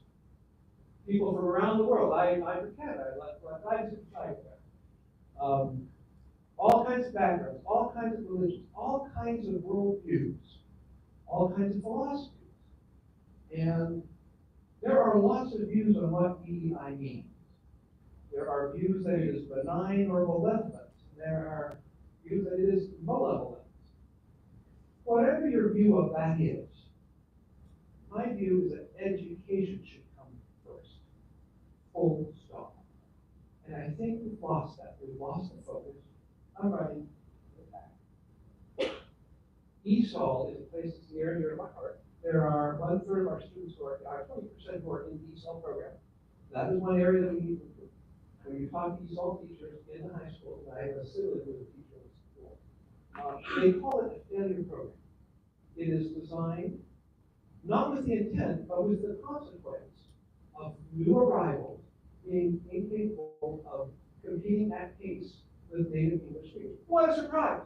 people from around the world. I'm from Canada. I'm from all kinds of backgrounds, all kinds of religions, all kinds of worldviews, all kinds of philosophies. And there are lots of views on what DEI means. There are views that it is benign or malevolent. There are views that it is malevolent. Whatever your view of that is, my view is that education should come first. Full stop. And I think we've lost that. We've lost the focus. I'm running the back. ESOL is a place that's near and dear to my heart. There are 1/3 of our students who are 20% who are in the ESOL program. That is one area that we need to improve. When you talk to ESOL teachers in the high school, and I have a sibling who is a teacher in the school, they call it a failure program. It is designed not with the intent, but with the consequence of new arrivals being incapable of competing at pace with native English speakers. What a surprise!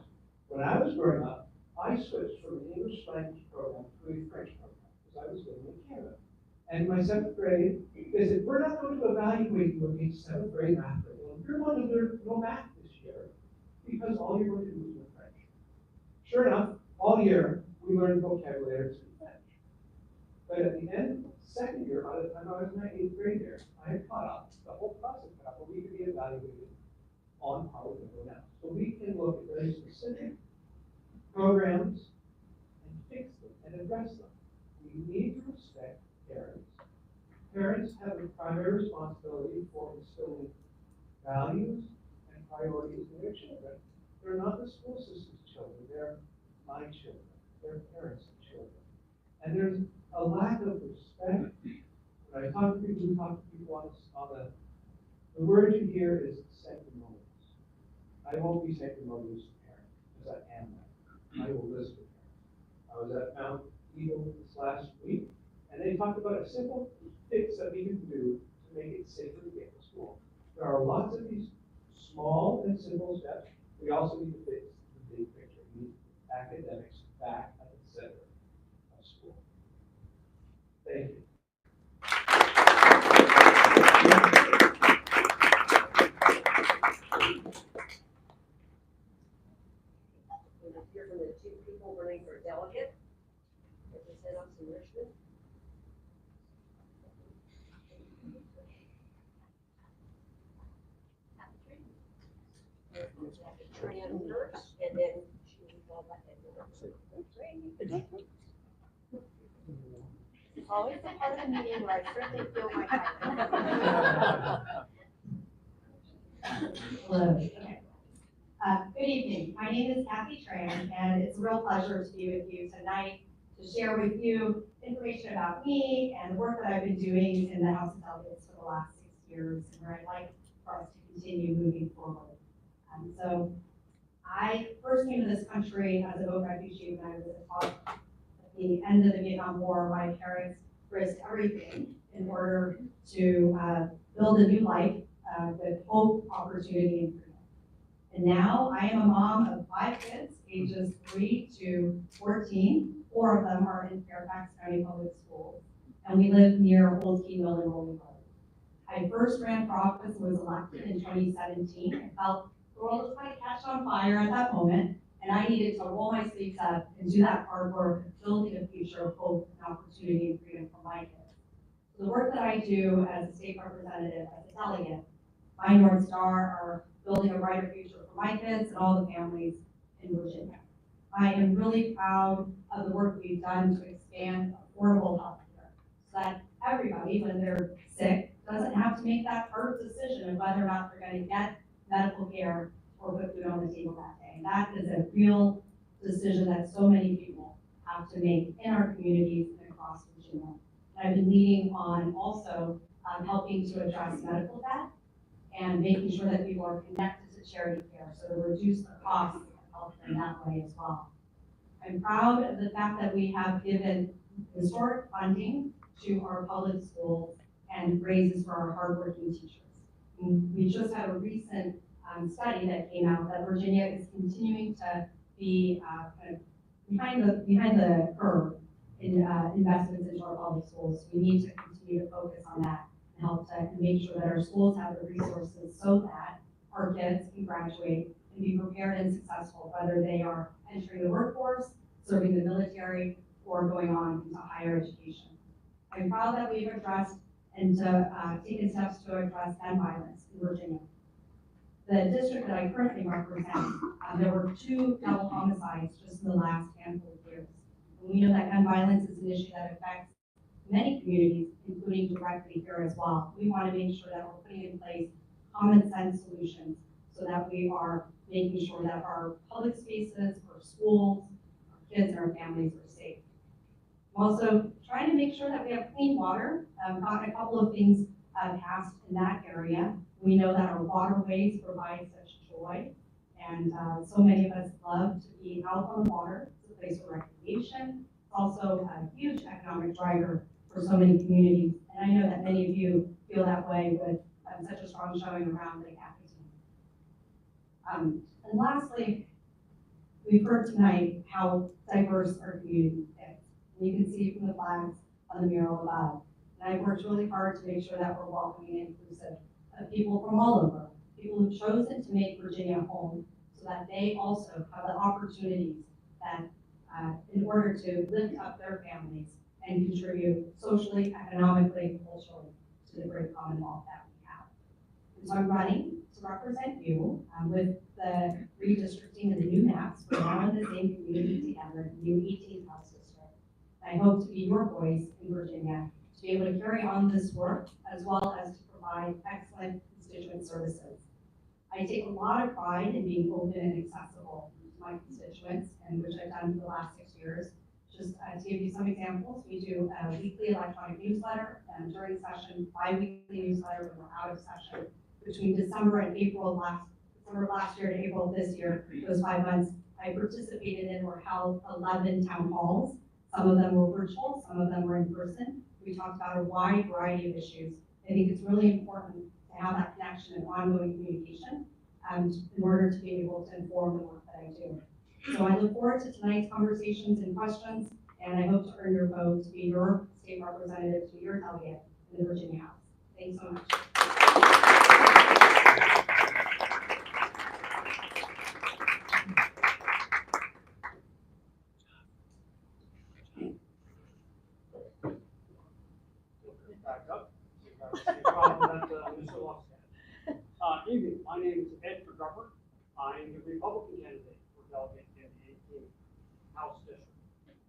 When I was growing up, I switched from an English language program to a French program because I was living in Canada. And in my 7th grade, they said, we're not going to evaluate you against 7th grade math curriculum. You're going to learn no math this year because all you're going to do is learn French. Sure enough, all year, we learned vocabulary in French. But at the end of the 2nd year, by the time I was in my 8th grade year, I had caught up. The whole class had caught up, but we could be evaluated on par with everyone else. So we can look at very specific programs and fix them and address them. We need to respect parents. Parents have a primary responsibility for instilling values and priorities in their children. They're not the school system's children, they're my children, they're parents' children. And there's a lack of respect. When I talk to people who talk to people on the word you hear is sanctimonious. I won't be sanctimonious to parents, because I am that. I will listen to parents. I was at Mount Eagle this last week, and they talked about a simple fix that we can do to make it safer to get to school. There are lots of these small and simple steps. We also need to fix the big picture. We need academics back at the center of school. Thank you. We'll hear from the 2 people running for delegate. Represent us in Richmond. Tran first, and then Julie Baba and Always a part of the meeting where I certainly feel my Hello. Okay. Good evening. My name is Kathy Tran, and it's a real pleasure to be with you tonight to share with you information about me and the work that I've been doing in the House of Delegates for the last 6 years, and where I'd like for us to continue moving forward. So I first came to this country as a vote refugee when I was at the end of the Vietnam War. My parents risked everything in order to build a new life with hope, opportunity, and freedom. And now I am a mom of 5 kids, ages 3 to 14. 4 of them are in Fairfax County Public Schools, and we live near Old Key Mill and Rolling Road. I first ran for office and was elected in 2017. I felt the world was kind of catch on fire at that moment, and I needed to roll my sleeves up and do that hard work of building a future of hope and opportunity and freedom for my kids. So the work that I do as a state representative, as a delegate, my North Star are building a brighter future for my kids and all the families in Virginia. I am really proud of the work we've done to expand affordable health care so that everybody, when they're sick, doesn't have to make that hard decision of whether or not they're going to get medical care or put food on the table that day. And that is a real decision that so many people have to make in our communities and across Virginia. I've been leading on also helping to address medical debt and making sure that people are connected to charity care so to reduce the cost of healthcare in that way as well. I'm proud of the fact that we have given historic funding to our public schools and raises for our hardworking teachers. We just had a recent study that came out that Virginia is continuing to be kind of behind the curve in investments into our public schools. We need to continue to focus on that and help to make sure that our schools have the resources so that our kids can graduate and be prepared and successful, whether they are entering the workforce, serving the military, or going on into higher education. I'm proud that we've addressed and taken steps to address gun violence in Virginia. The district that I currently represent, there were 2 double homicides just in the last handful of years. And we know that gun violence is an issue that affects many communities, including directly here as well. We want to make sure that we're putting in place common sense solutions so that we are making sure that our public spaces, our schools, our kids and our families are safe. I'm also trying to make sure that we have clean water. Got a couple of things passed in that area. We know that our waterways provide such joy, and so many of us love to be out on the water. It's a place for recreation. It's also a huge economic driver for so many communities, and I know that many of you feel that way with such a strong showing around Lake Atherton. And lastly, we've heard tonight how diverse our community is. And you can see from the flags on the mural above. And I've worked really hard to make sure that we're welcoming and inclusive of people from all over, people who've chosen to make Virginia home so that they also have the opportunities that in order to lift up their families and contribute socially, economically, culturally to the great Commonwealth that we have. And so I'm running to represent you with the redistricting of the new maps. We're all in the same community together, the new 18th House District. And I hope to be your voice in Virginia to be able to carry on this work as well as to provide excellent constituent services. I take a lot of pride in being open and accessible to my constituents, and which I've done for the last 6 years. Just to give you some examples, we do a weekly electronic newsletter during session, bi-weekly newsletter when we're out of session. Between December and April December last year and April this year, those 5 months, I participated in or held 11 town halls. Some of them were virtual, some of them were in person. We talked about a wide variety of issues. I think it's really important to have that connection and ongoing communication in order to be able to inform the work that I do. So I look forward to tonight's conversations and questions, and I hope to earn your vote to be your state representative to your delegate in the Virginia House. Thanks so much. Back up. Evening, my name is Ed McGovern. I'm the Republican candidate for delegate in the 18th House District.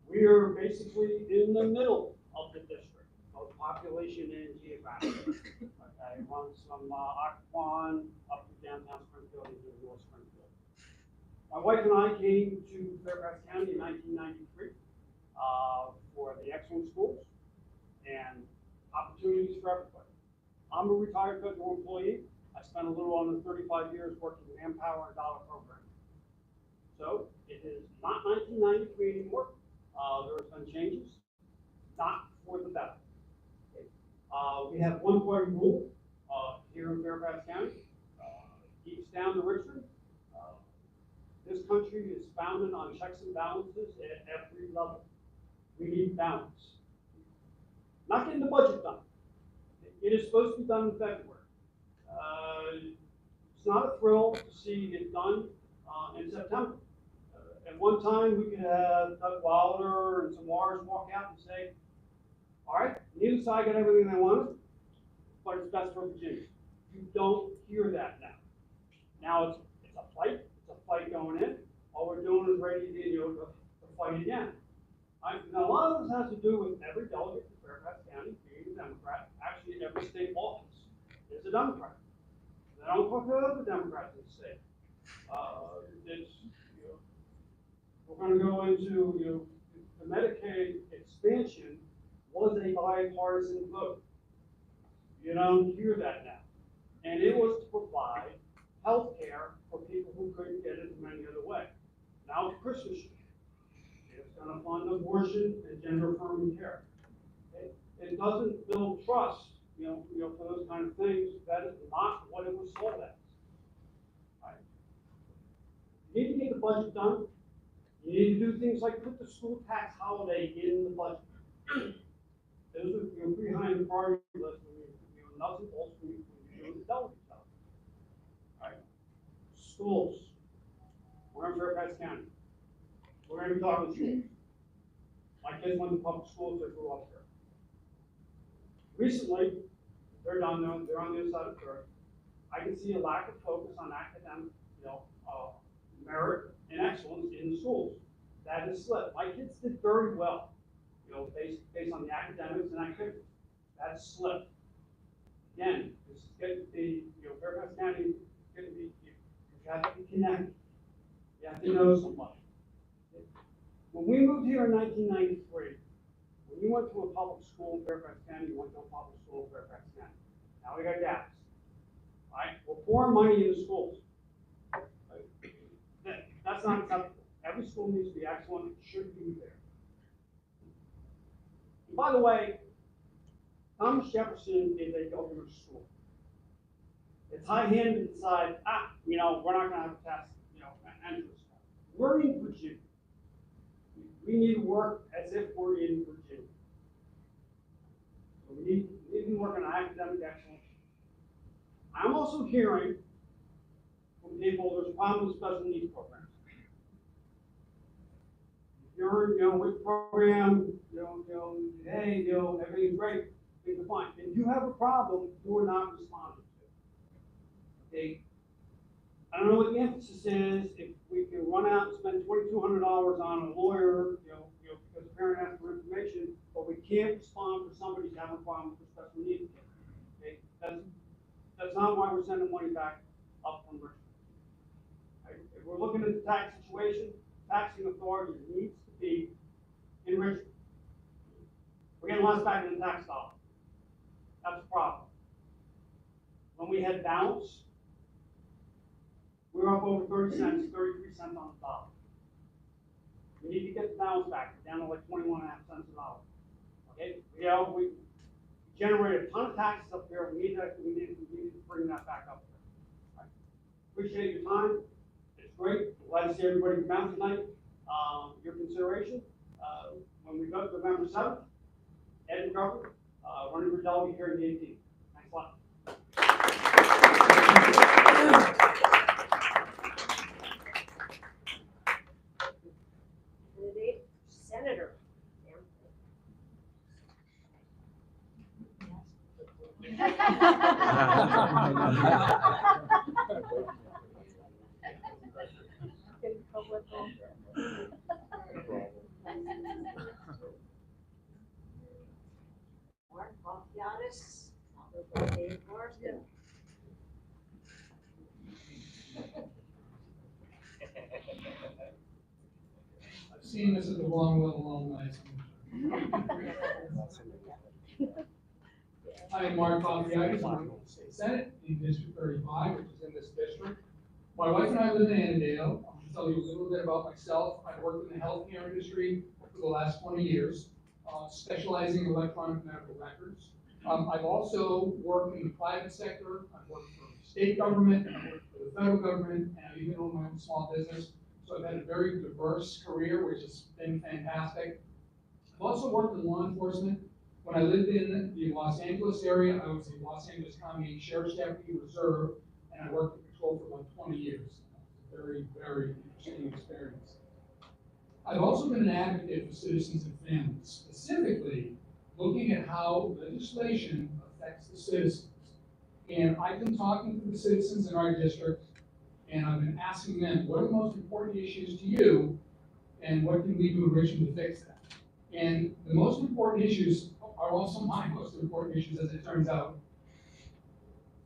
We're basically in the middle of the district, both population and geographically. I run from Occoquan up to downtown Springfield and to North Springfield. My wife and I came to Fairfax County in 1993 for the excellent schools and opportunities for everybody. I'm a retired federal employee. I spent a little under 35 years working in Manpower and Dollar Program. So it is not 1993 anymore. There have been changes, not for the better. We have one party rule here in Fairfax County, east down to Richmond. This country is founded on checks and balances at every level. We need balance. Not getting the budget done. It is supposed to be done in February. It's not a thrill to see it done in September. At one time, we could have Doug Wilder and some Wars walk out and say, all right, neither side got everything they wanted, but it's best for Virginia. You don't hear that now. Now it's a fight going in. All we're doing is ready to fight again. Now, a lot of this has to do with every delegate in Fairfax County being a Democrat. Actually, every state office is a Democrat. They don't talk to other Democrats in the state. We're going to go into the Medicaid expansion was a bipartisan vote. You don't hear that now. And it was to provide health care for people who couldn't get it from any other way. Now it's Christmas tree. It's going to fund abortion and gender affirming care. It doesn't build trust, for those kind of things. That is not what it was sold as. Right? You need to get the budget done. You need to do things like put the school tax holiday in the budget. Those are behind the priority list. Nuts and bolts when you're doing the delegate stuff. All right. Schools. We're in Fairfax County. We're going to be talking schools. My kids went to public schools. They grew up there. Recently, they're on the other side of the curve. I can see a lack of focus on academic, merit and excellence in the schools. That has slipped. My kids did very well, based on the academics and activities. That's slipped. Again, this is getting to be, Fairfax County is going to be, you have to be connected. You have to know somebody. When we moved here in 1993, when you went to a public school in Fairfax County, you went to a public school in Fairfax County. Now we got gaps. All right, we're pouring money into schools. That's not acceptable. Every school needs to be excellent. It should be there. And by the way, Thomas Jefferson is a government school. It's high-handed to decide, we're not going to have a test, entrance. We're in Virginia. We need to work as if we're in Virginia. So we need to work on academic excellence. I'm also hearing from people there's a problem with special needs programs. If you're with program, hey, everything's great. Fine. If you have a problem, you are not responding to. Okay. I don't know what the emphasis is. If we can run out and spend $2,200 on a lawyer, because the parent asks for information, but we can't respond for somebody who's having a problem with special needs. Okay. That's not why we're sending money back up from Richmond. Right? If we're looking at the tax situation, taxing authority needs to be in Richmond. We're getting less back in the tax dollars. That's a problem. When we had balance, we were up over 30 cents, 33 cents on the dollar. We need to get the balance back. We're down to like 21.5 cents a dollar. Okay? We generated a ton of taxes up here. We need to bring that back up there. Right. Appreciate your time. It's great. Glad to see everybody come out tonight. Your consideration. When we go to November 7th, Ed McGovern, running for delegate here in the 18th. Thanks a lot. Candidate Senator. Mark Papiatis, Dave Marsden. I've seen this at the wrong level all night. I am Mark Papiatis. I'm running for the state senate in District 35, which is in this district. My wife and I live in Annandale. I'm going to tell you a little bit about myself. I've worked in the healthcare industry for the last 20 years, specializing in electronic medical records. I've also worked in the private sector. I've worked for the state government, I've worked for the federal government, and I've even owned my own small business. So I've had a very diverse career, which has been fantastic. I've also worked in law enforcement. When I lived in the Los Angeles area, I was the Los Angeles County Sheriff's Deputy Reserve, and I worked in patrol for about 20 years. Very, very interesting experience. I've also been an advocate for citizens and families, specifically looking at how legislation affects the citizens. And I've been talking to the citizens in our district, and I've been asking them, what are the most important issues to you, and what can we do in Richmond to fix that? And the most important issues are also my most important issues, as it turns out.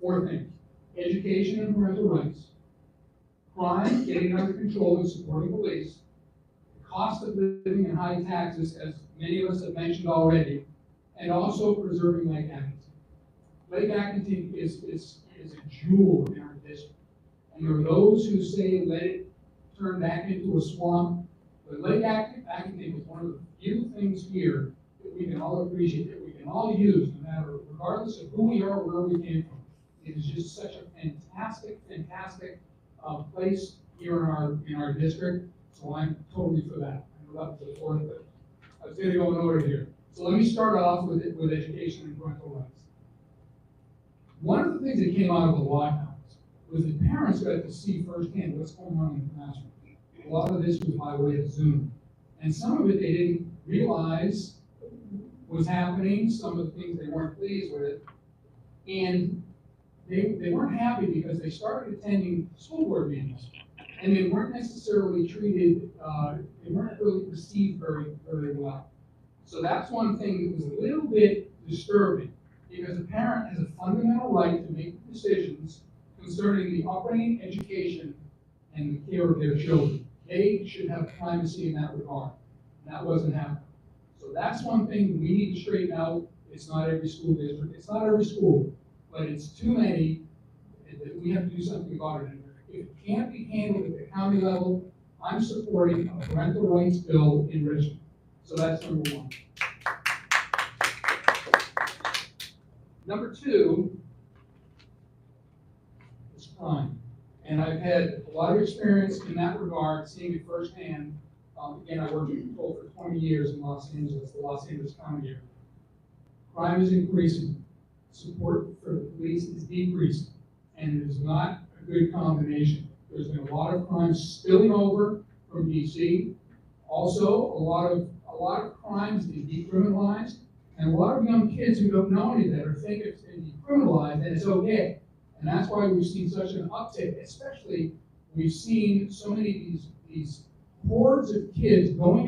4 things: education and parental rights, crime, getting under control and supporting police, the cost of living and high taxes, as many of us have mentioned already, and also preserving Lake Atkinson. Lake Atkinson is a jewel in our district. And there are those who say, let it turn back into a swamp. But Lake Atkinson is one of the few things here that we can all appreciate, that we can all use, no matter, regardless of who we are or where we came from. It is just such a fantastic place here in our district. So I'm totally for that. I know that was the 4th, but I was going to go in order here. So let me start off with education and parental rights. One of the things that came out of the lockdowns was that parents got to see firsthand what's going on in the classroom. A lot of this was by way of Zoom. And some of it they didn't realize was happening, some of the things they weren't pleased with. And they weren't happy because they started attending school board meetings. And they weren't necessarily treated, they weren't really received very, very well. So that's one thing that was a little bit disturbing, because a parent has a fundamental right to make decisions concerning the upbringing, education, and the care of their children. They should have primacy in that regard. And that wasn't happening. So that's one thing we need to straighten out. It's not every school district, it's not every school, but it's too many that we have to do something about it. If it can't be handled at the county level, I'm supporting a parental rights bill in Richmond. So that's number 1. Number 2 is crime. And I've had a lot of experience in that regard, seeing it firsthand. Again, I worked in control for 20 years in Los Angeles, the Los Angeles County area. Crime is increasing. Support for the police is decreasing. And it is not a good combination. There's been a lot of crime spilling over from DC. Also, a lot of crimes being decriminalized, and a lot of young kids who don't know any better think it's been decriminalized and it's okay. And that's why we've seen such an uptick, especially we've seen so many of these hordes of kids going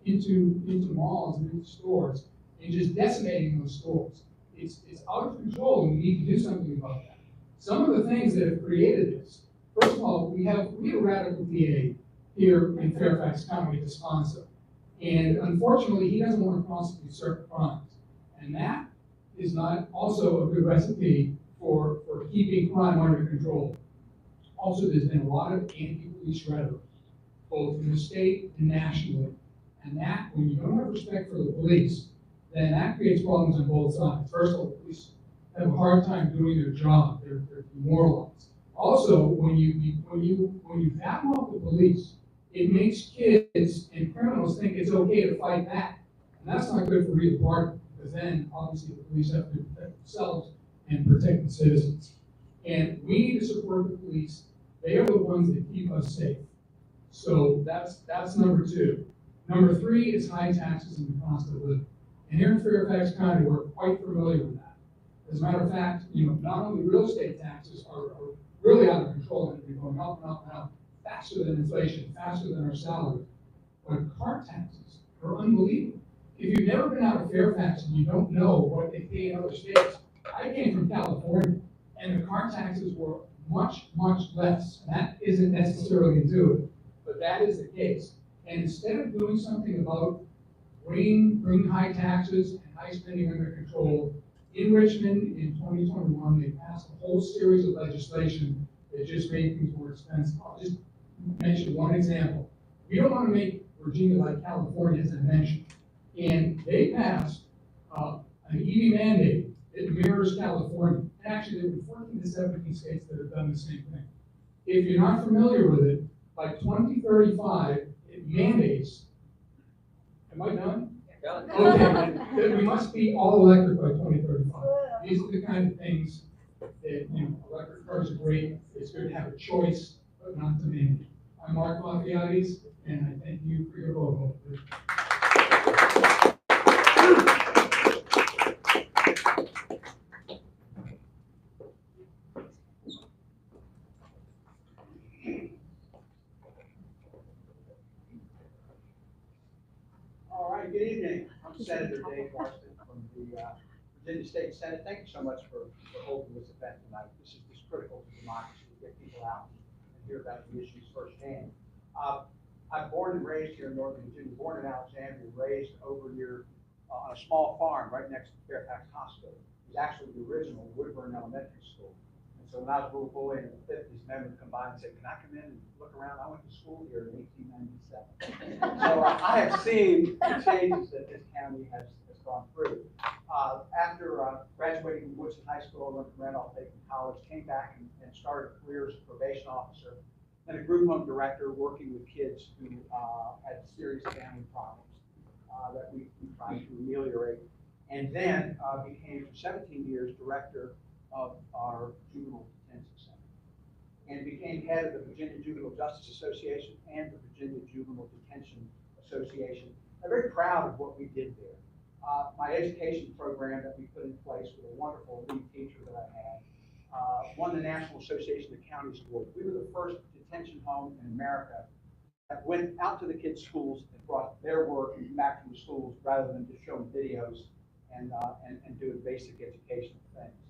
into malls and into stores and just decimating those stores. It's out of control, and we need to do something about that. Some of the things that have created this, first of all, we have a radical DA here in Fairfax County to sponsor. And unfortunately, he doesn't want to prosecute certain crimes. And that is not also a good recipe for keeping crime under control. Also, there's been a lot of anti-police rhetoric, both in the state and nationally. And that, when you don't have respect for the police, then that creates problems on both sides. First of all, the police have a hard time doing their job. They're demoralized. Also, when you battle up the police, it makes kids and criminals think it's okay to fight back. And that's not good for either party, because then obviously the police have to protect themselves and protect the citizens. And we need to support the police. They are the ones that keep us safe. So that's number 2. Number 3 is high taxes and the cost of living. And here in Fairfax County, we're quite familiar with that. As a matter of fact, not only real estate taxes are really out of control and they're going up and up and up, faster than inflation, faster than our salary, but car taxes are unbelievable. If you've never been out of Fairfax and you don't know what they pay in other states, I came from California, and the car taxes were much, much less. And that isn't necessarily intuitive, but that is the case. And instead of doing something about bringing high taxes and high spending under control, in Richmond in 2021, they passed a whole series of legislation that just made things more expensive. I'll just mention one example. We don't want to make Virginia like California, as I mentioned. And they passed an EV mandate that mirrors California. And actually, there were 14 to 17 states that have done the same thing. If you're not familiar with it, by 2035, it mandates, am I done? Okay, that we must be all electric by 2035. These are the kind of things that, electric cars are great. It's good to have a choice, but not to mandate. I'm Mark Lafayette, and I thank you for your vote. Senator Dave Marston from the Virginia State Senate. Thank you so much for holding this event tonight. This is critical to democracy to get people out and hear about the issues firsthand. I'm born and raised here in Northern Virginia, born in Alexandria, raised over here on a small farm right next to Fairfax Hospital. It was actually the original Woodburn Elementary School. And so when I was a little boy in the 50s, men would come by and say, "Can I come in and look around? I went to school here in 1897. So I have seen the changes that this county has gone through. After graduating from Woodson High School, I went to Randolph-Macon College, came back and started a career as a probation officer and a group home director working with kids who had serious family problems that we tried to ameliorate. And then became for 17 years director of our juvenile detention center, and became head of the Virginia Juvenile Justice Association and the Virginia Juvenile Detention Association. I'm very proud of what we did there. My education program that we put in place with a wonderful lead teacher that I had won the National Association of Counties Award. We were the first detention home in America that went out to the kids' schools and brought their work back from the schools rather than just showing videos and doing basic educational things.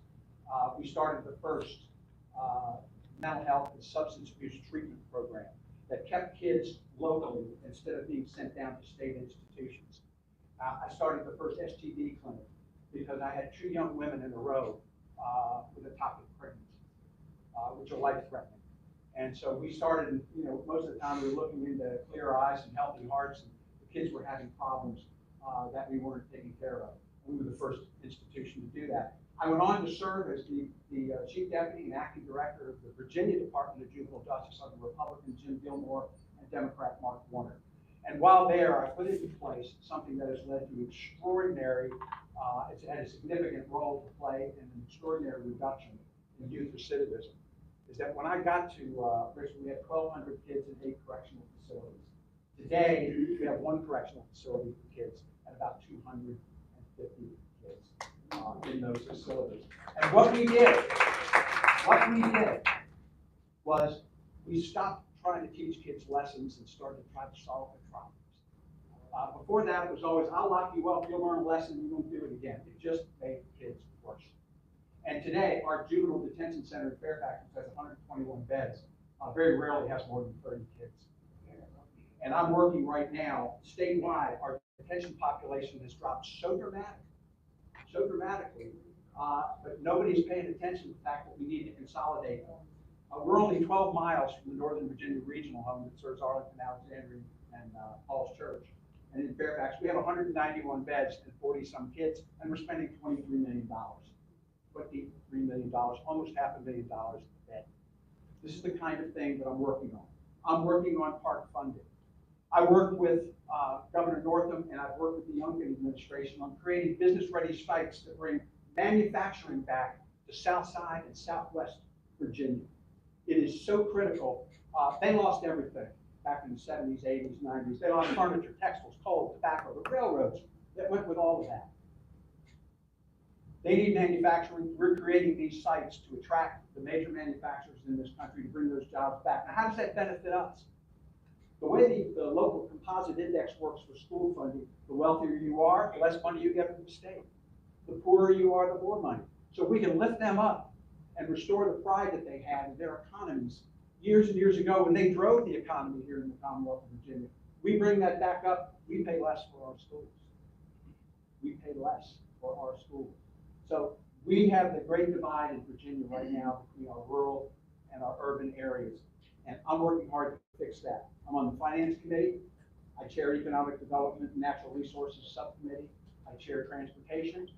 We started the first mental health and substance abuse treatment program that kept kids locally instead of being sent down to state institutions. I started the first STD clinic because I had 2 young women in a row with ectopic pregnancy, which are life-threatening. And so we started, most of the time we were looking into clear eyes and healthy hearts, and the kids were having problems that we weren't taking care of. We were the first institution to do that. I went on to serve as the chief deputy and acting director of the Virginia Department of Juvenile Justice under Republican Jim Gilmore and Democrat Mark Warner. And while there, I put into place something that has led to extraordinary, it's had a significant role to play in an extraordinary reduction in youth recidivism. Is that when I got to Richmond, we had 1,200 kids in 8 correctional facilities. Today, we have 1 correctional facility for kids and about 250 kids in those facilities. And what we did was we stopped trying to teach kids lessons and started to try to solve their problems. Before that, it was always, I'll lock you up, you'll learn a lesson, you won't do it again. It just made kids worse. And today, our juvenile detention center in Fairfax, which has 121 beds, very rarely has more than 30 kids. And I'm working right now, statewide, our detention population has dropped so dramatically, but nobody's paying attention to the fact that we need to consolidate them. We're only 12 miles from the Northern Virginia Regional Home that serves Arlington, Alexandria, and Falls Church. And in Fairfax, we have 191 beds and 40-some kids, and we're spending $23 million. $23 million, almost $500,000 a bed. This is the kind of thing that I'm working on. I'm working on park funding. I worked with Governor Northam, and I've worked with the Youngkin administration on creating business-ready sites that bring manufacturing back to Southside and Southwest Virginia. It is so critical. They lost everything back in the 70s, 80s, 90s. They lost furniture, textiles, coal, tobacco, the railroads that went with all of that. They need manufacturing. We're creating these sites to attract the major manufacturers in this country to bring those jobs back. Now, how does that benefit us? The way the local composite index works for school funding, the wealthier you are, the less money you get from the state. The poorer you are, the more money. So we can lift them up and restore the pride that they had in their economies years and years ago when they drove the economy here in the Commonwealth of Virginia. We bring that back up, we pay less for our schools. We pay less for our schools. So we have the great divide in Virginia right now between our rural and our urban areas. And I'm working hard to fix that. I'm on the Finance Committee. I chair Economic Development and Natural Resources Subcommittee. I chair Transportation.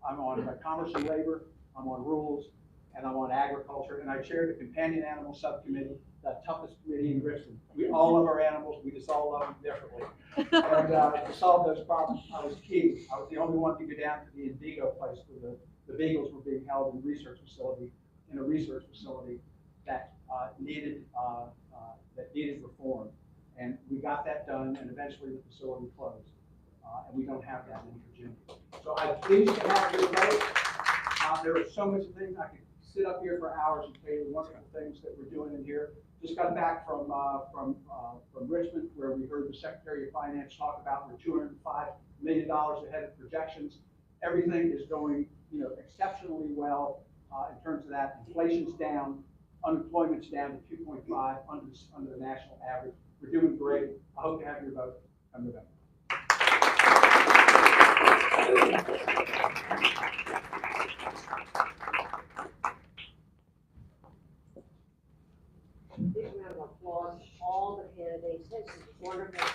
I'm on Commerce and Labor. I'm on Rules. And I'm on Agriculture. And I chair the Companion Animal Subcommittee, the toughest committee in Richmond. We all love our animals. We just all love them differently. And to solve those problems, I was key. I was the only one to go down to the Indigo place where the beagles were being held in a research facility that needed reform. And we got that done, and eventually the facility closed. And we don't have that in Virginia. So I'm pleased to have you today. There are so many things I could sit up here for hours and tell you the wonderful things that we're doing in here. Just got back from Richmond, where we heard the Secretary of Finance talk about we're $205 million ahead of projections. Everything is going, exceptionally well in terms of that. Inflation's down, unemployment's down to 2.5 under the national average. We're doing great. I hope to have your vote come November. Big round of applause to all the candidates. This is wonderful.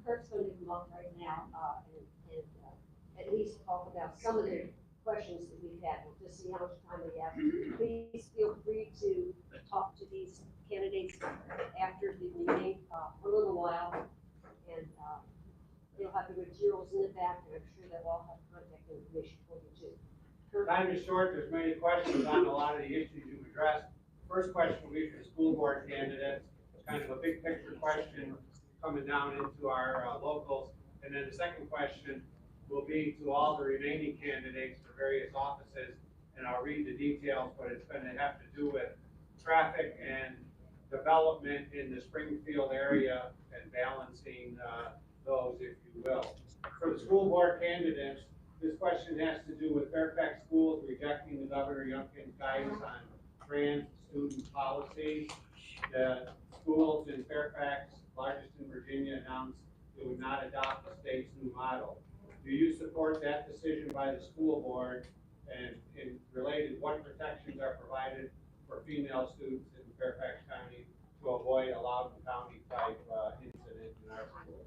Kirk's going to come up right now and at least talk about some of the questions that we've had. We'll just see how much time we have. Please feel free to talk to these candidates after the meeting for a little while. And they'll have the materials in the back, and I'm sure they'll all have contact information for you too. Kirk? Time is short. There's many questions on a lot of the issues you've addressed. First question will be for the school board candidates. It's kind of a big picture question coming down into our locals. And then the second question will be to all the remaining candidates for various offices. And I'll read the details, but it's going to have to do with traffic and development in the Springfield area and balancing those, if you will. For the school board candidates, this question has to do with Fairfax schools rejecting the Governor Youngkin's guidance on trans student policy. The schools in Fairfax, largest in Virginia, announced it would not adopt the state's new model. Do you support that decision by the school board? And in related, what protections are provided for female students in Fairfax County to avoid a Loudoun County type incident in our school?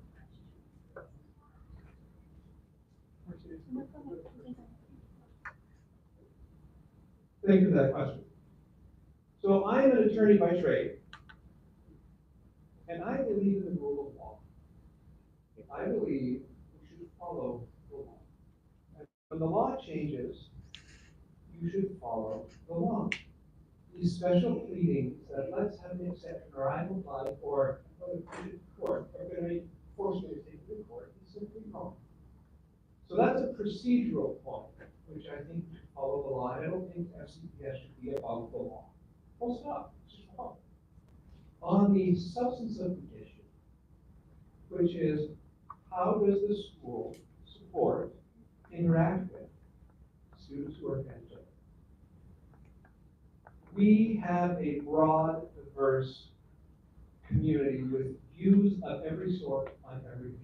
Thank you for that question. So I am an attorney by trade, and I believe in the rule of law. I believe we should follow the law. And when the law changes, you should follow the law. These special pleadings that let's have an exception or I don't like or I'm going to put it to court are going to force me to take it to court is simply wrong. So that's a procedural point, which I think should follow the law. I don't think FCPS should be above the law. Full stop. It's just wrong. On the substance of the issue, which is how does the school support, interact with students who are transgender? We have a broad, diverse community with views of every sort on every issue.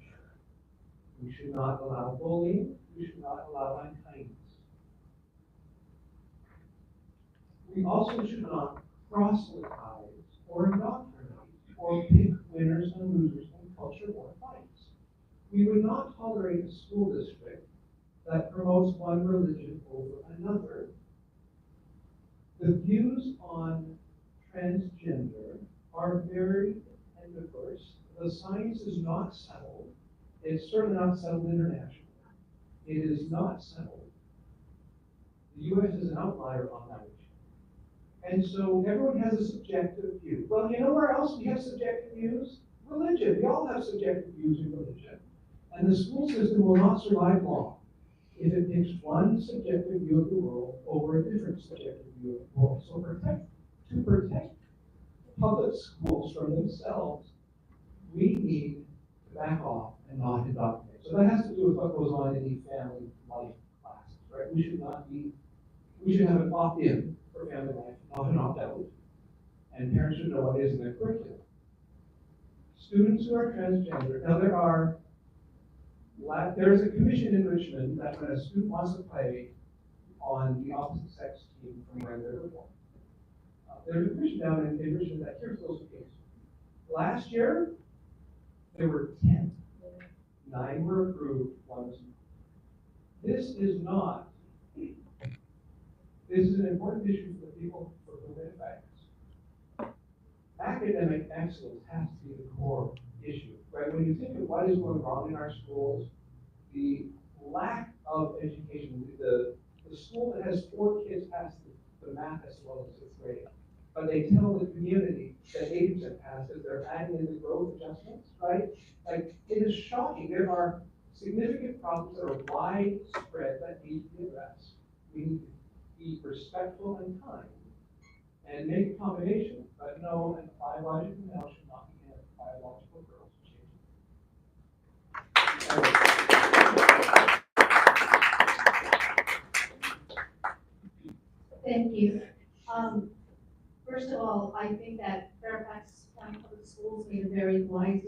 We should not allow bullying. We should not allow unkindness. We also should not proselytize or indoctrinate or pick winners and losers in culture or fights. We would not tolerate a school district that promotes one religion over another. The views on transgender are very diverse. The science is not settled. It's certainly not settled internationally. It is not settled. The U.S. is an outlier on that issue. And so everyone has a subjective view. Well, you know where else we have subjective views? Religion. We all have subjective views in religion. And the school system will not survive long if it picks one subjective view of the world over a different subjective view of the world. So to protect public schools from themselves, we need to back off and not indoctrinate. So that has to do with what goes on in the family life classes, right? We should have an opt-in for family life, not an opt-out. And parents should know what is in their curriculum. Students who are transgender, now there is a commission in Richmond that when a student wants to play on the opposite sex team from where they were born, there's a commission down in Richmond that hears those cases. Last year, there were 10. 9 were approved, 1 was not. This is an important issue for the people for whom it affects. Academic excellence has to be the core issue, right? When you think of what is going wrong in our schools, the lack of education, the school that has 4 kids pass the math as well as 6th grade, but they tell the community that 80% pass because they're adding in the growth adjustments, right? Like, it is shocking. There are 6 significant problems that are widespread that need to be addressed. We need to be respectful and kind and make accommodation, but no, a biological male should not be in a biological girl's Thank you. First of all, I think that Fairfax County Public Schools made a very wise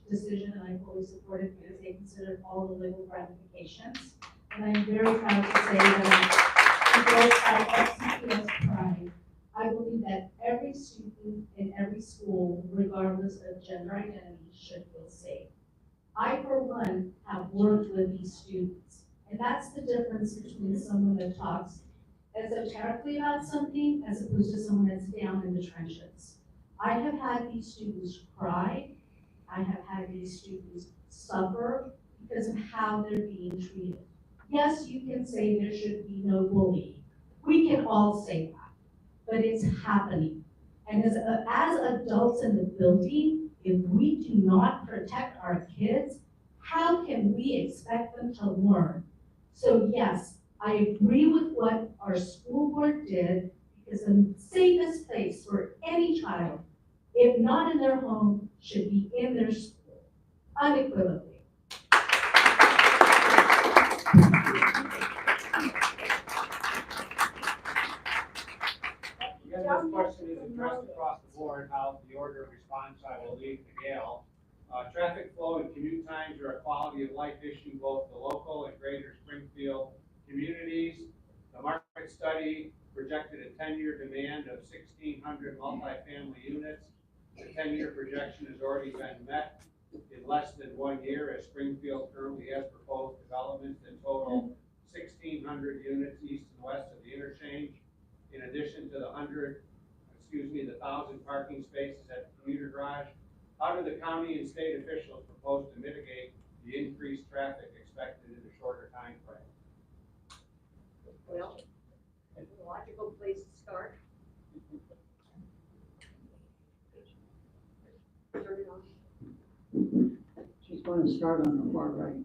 decision, and I fully support it because they considered all the legal ramifications. And I'm very proud to say that because at SEPT Pride, I believe that every student in every school, regardless of gender identity, should feel safe. I, for one, have worked with these students, and that's the difference between someone that talks esoterically about something as opposed to someone that's down in the trenches. I have had these students cry. I have had these students suffer because of how they're being treated. Yes, you can say there should be no bullying. We can all say that, but it's happening. And as adults in the building, if we do not protect our kids, how can we expect them to learn? So yes, I agree with what our school board did, because the safest place for any child, if not in their home, should be in their school, unequivocally. Again, this question is addressed across the board, how the order of response I will leave to Gail. Traffic flow and commute times are a quality of life issue, both the local and greater Springfield communities. The market study projected a 10-year demand of 1,600 multifamily units. The 10-year projection has already been met in less than 1 year, as Springfield currently has proposed developments in total 1,600 units east and west of the interchange, in addition to the 1,000 parking spaces at the commuter garage. How do the county and state officials propose to mitigate the increased traffic expected in a shorter time frame? Well, a logical place to start. Turn it on. She's going to start on the far right.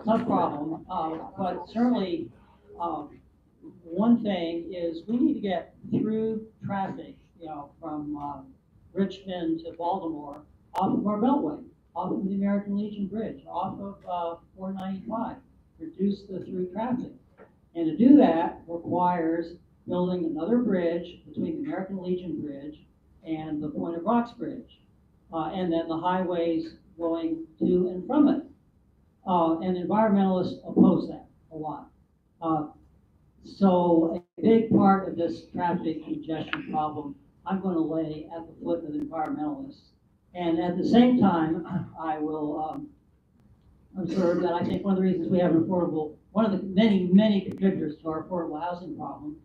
No problem, but certainly, one thing is we need to get through traffic, from Richmond to Baltimore, off of our Beltway, off of the American Legion Bridge, off of 495, reduce the through traffic. And to do that requires building another bridge between the American Legion Bridge and the Point of Rocks Bridge, and then the highways going to and from it. And environmentalists oppose that a lot. So a big part of this traffic congestion problem, I'm going to lay at the foot of the environmentalists. And at the same time, I will observe that I think one of the reasons we have an affordable, one of the many, many contributors to our affordable housing problem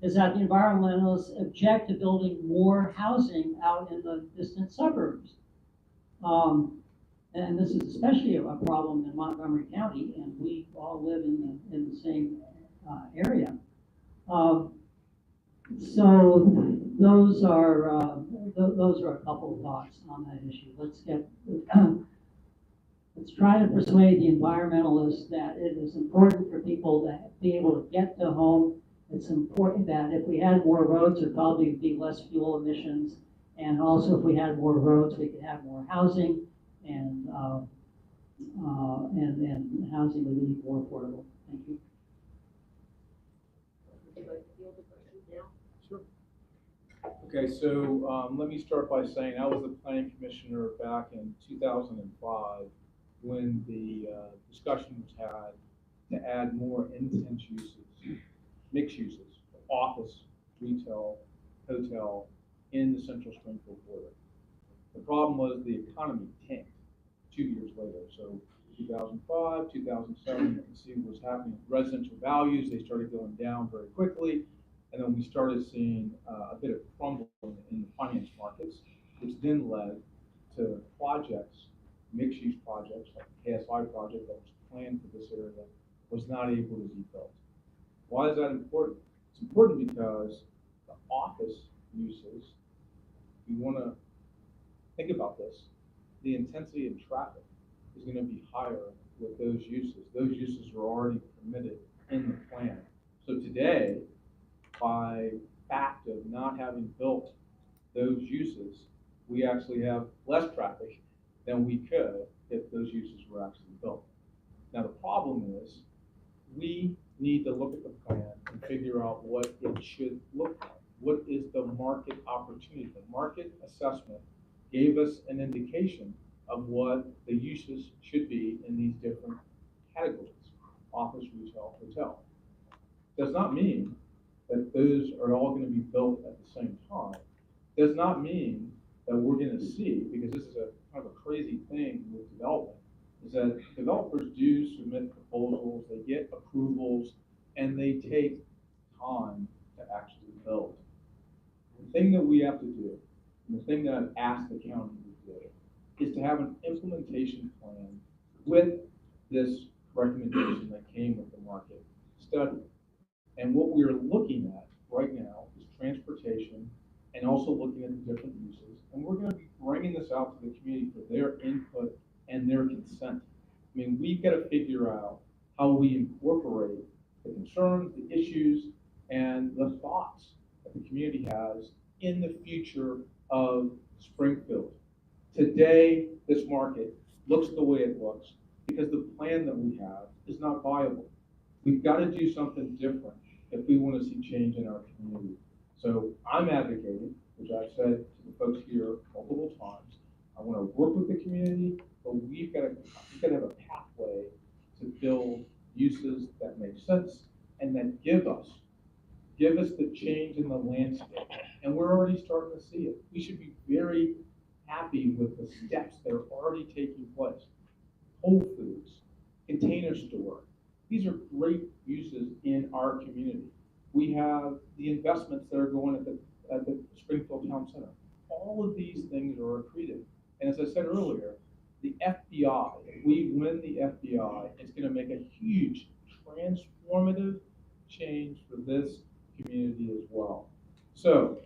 is that the environmentalists object to building more housing out in the distant suburbs. And this is especially a problem in Montgomery County, and we all live in the same area. So those are a couple of thoughts on that issue. Let's try to persuade the environmentalists that it is important for people to be able to get to home. It's important that if we had more roads, there'd probably be less fuel emissions. And also if we had more roads, we could have more housing, and housing would be more affordable. Thank you. Would you like to field the question now? Sure. Okay, so let me start by saying I was the planning commissioner back in 2005 when the discussion was had to add more intense uses, mixed uses, office, retail, hotel in the central Springfield border. The problem was the economy tanked 2 years later. So 2005, 2007, you can see what was happening. Residential values, they started going down very quickly. And then we started seeing a bit of crumbling in the finance markets, which then led to projects, mixed-use projects, like the KSI project that was planned for this area, was not able to be built. Why is that important? It's important because the office uses, you want to think about this, the intensity of traffic is going to be higher with those uses. Those uses are already permitted in the plan. So today, by fact of not having built those uses, we actually have less traffic than we could if those uses were actually built. Now the problem is, we need to look at the plan and figure out what it should look like. What is the market opportunity? The market assessment gave us an indication of what the uses should be in these different categories: office, retail, hotel. Does not mean that those are all going to be built at the same time. Does not mean that we're going to see, because this is a kind of a crazy thing with development, is that developers do submit proposals, they get approvals, and they take time to actually build. The thing that we have to do, and the thing that I've asked the county to do, is to have an implementation plan with this recommendation that came with the market study. And what we're looking at right now is transportation and also looking at the different uses. And we're going to be bringing this out to the community for their input and their consent. I mean, we've got to figure out how we incorporate the concerns, the issues, and the thoughts that the community has in the future of Springfield. Today, this market looks the way it looks because the plan that we have is not viable. We've got to do something different if we want to see change in our community. So I'm advocating, which I've said to the folks here multiple times, I want to work with the community, but we've got to have a pathway to build uses that make sense and that give us the change in the landscape. And we're already starting to see it. We should be very happy with the steps that are already taking place. Whole Foods, Container Store, these are great uses in our community. We have the investments that are going at the Springfield Town Center. All of these things are accretive. And as I said earlier, the FBI, if we win the FBI, it's going to make a huge transformative change for this community as well. So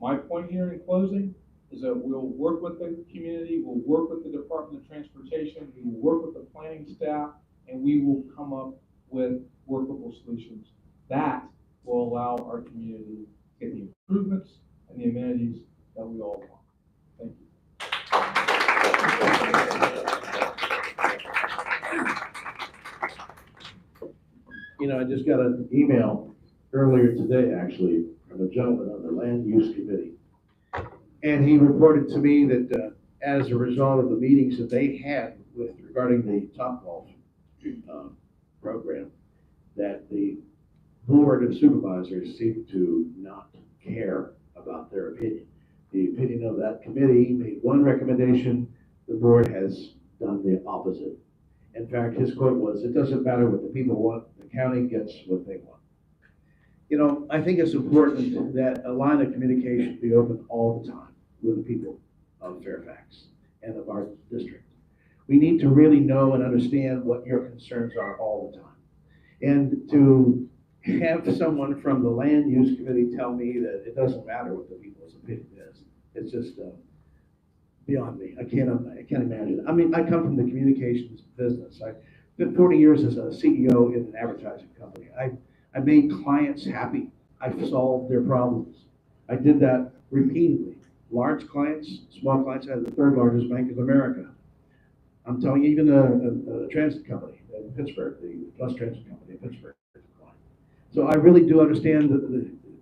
my point here in closing is that we'll work with the community, we'll work with the Department of Transportation, we will work with the planning staff, and we will come up with workable solutions that will allow our community to get the improvements and the amenities that we all want. Thank you. You know, I just got an email earlier today, actually, from a gentleman on the Land Use Committee. And he reported to me that as a result of the meetings that they had regarding the Topgolf program, that the Board of Supervisors seem to not care about their opinion. The opinion of that committee made one recommendation, the board has done the opposite. In fact, his quote was, "It doesn't matter what the people want, the county gets what they want." You know, I think it's important that a line of communication be open all the time with the people of Fairfax and of our district. We need to really know and understand what your concerns are all the time. And to have someone from the Land Use Committee tell me that it doesn't matter what the people's opinion is, it's just beyond me. I can't imagine. I mean, I come from the communications business. I've been 40 years as a CEO in an advertising company. I made clients happy. I've solved their problems. I did that repeatedly. Large clients, small clients. I had the third largest Bank of America. I'm telling you, even a transit company in Pittsburgh, the bus transit company in Pittsburgh. So I really do understand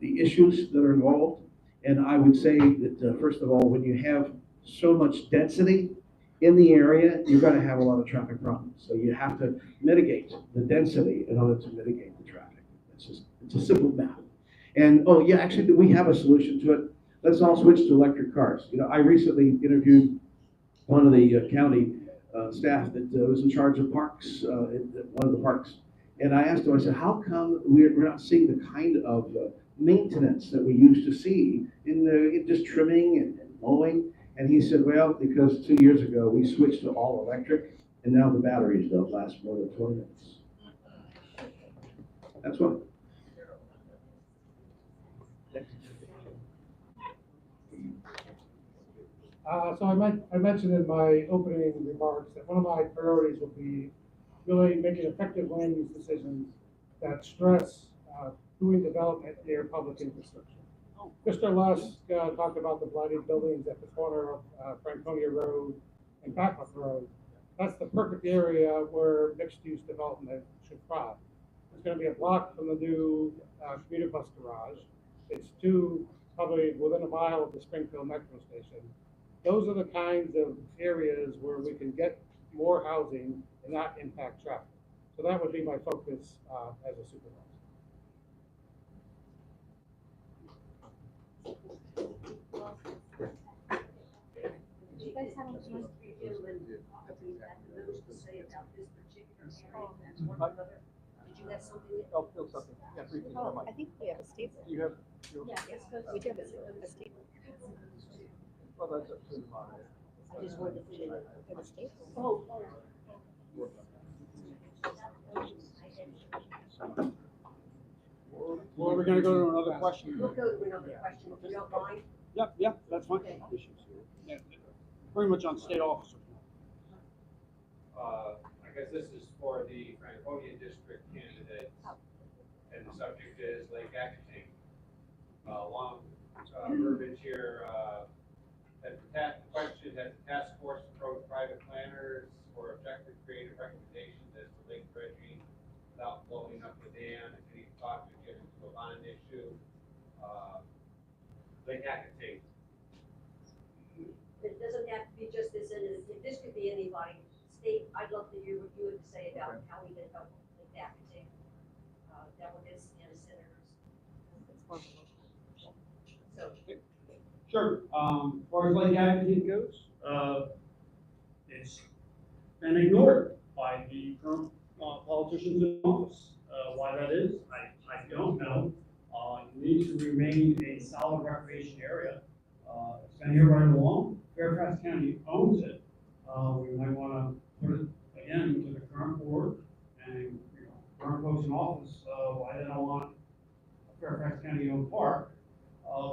the issues that are involved. And I would say that, first of all, when you have so much density in the area, you're going to have a lot of traffic problems. So you have to mitigate the density in order to mitigate the traffic. It's a simple math. And, oh yeah, actually, we have a solution to it. Let's all switch to electric cars. You know, I recently interviewed one of the county staff that was in charge of parks, at one of the parks. And I asked him, I said, how come we're not seeing the kind of maintenance that we used to see in just trimming and mowing? And he said, well, because 2 years ago we switched to all electric, and now the batteries don't last more than 20 minutes. That's what. So I mentioned in my opening remarks that one of my priorities will be really making effective land use decisions that stress doing development near public infrastructure. Mr. Lusk talked about the blighted buildings at the corner of Franconia Road and Backup Road. That's the perfect area where mixed-use development should thrive. It's going to be a block from the new commuter bus garage. It's probably within a mile of the Springfield Metro Station. Those are the kinds of areas where we can get more housing and not impact traffic. So that would be my focus as a supervisor. Do you guys have a chance to review and probably have the most to say about this particular area? That's one another. Did you have something? Oh, Phil, something. Yeah, briefly, if you don't mind. I think we have a staple. You have, Yeah, yes, We do have a staple. well, that's up to the moderator. I just wanted to see it. We have a staple. Oh. Well, we're gonna go to another question. We'll go to another question, if you don't mind. Yep, that's fine. Okay. Yeah, pretty much on state officer. I guess this is for the Franconia district candidates, and the subject is Lake Acton. Long verbiage here, the question, has the task force approached private planners for objective creative recommendations as to lake dredging without blowing up the dam, and any thought to get into a bond issue? Lake Acton. It doesn't have to be just this, and if this could be anybody, state, I'd love to hear what you would say about how we can help with that, delegates and senators. So, Sure, as far as Lake Acton goes, it's been ignored by the current politicians in office. Why that is, I don't know. It needs to remain a solid recreation area. It's been here right along. Fairfax County owns it. We might want to put it again to the current board and, current folks in office, why they don't want a Fairfax County owned park.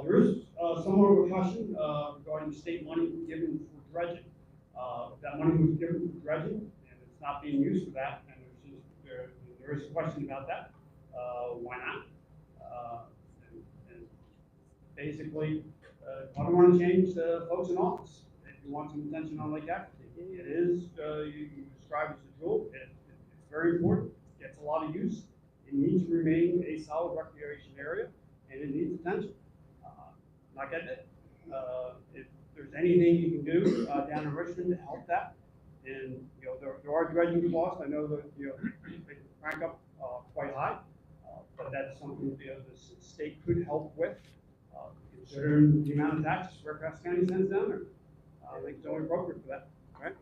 There is somewhat of a question regarding state money given for dredging. That money was given for dredging, and it's not being used for that. And there is a question about that. Why not? And basically, I don't want to change the folks in office. If you want some attention on Lake Acton, it is you describe as a jewel. It's very important. It gets a lot of use. It needs to remain a solid recreation area, and it needs attention. Not getting it. If there's anything you can do down in Richmond to help that, and there are dredging costs. I know that they can crank up quite high, but that's something the state could help with, considering the amount of taxes Fairfax County sends down there. I think it's only appropriate for that. Right?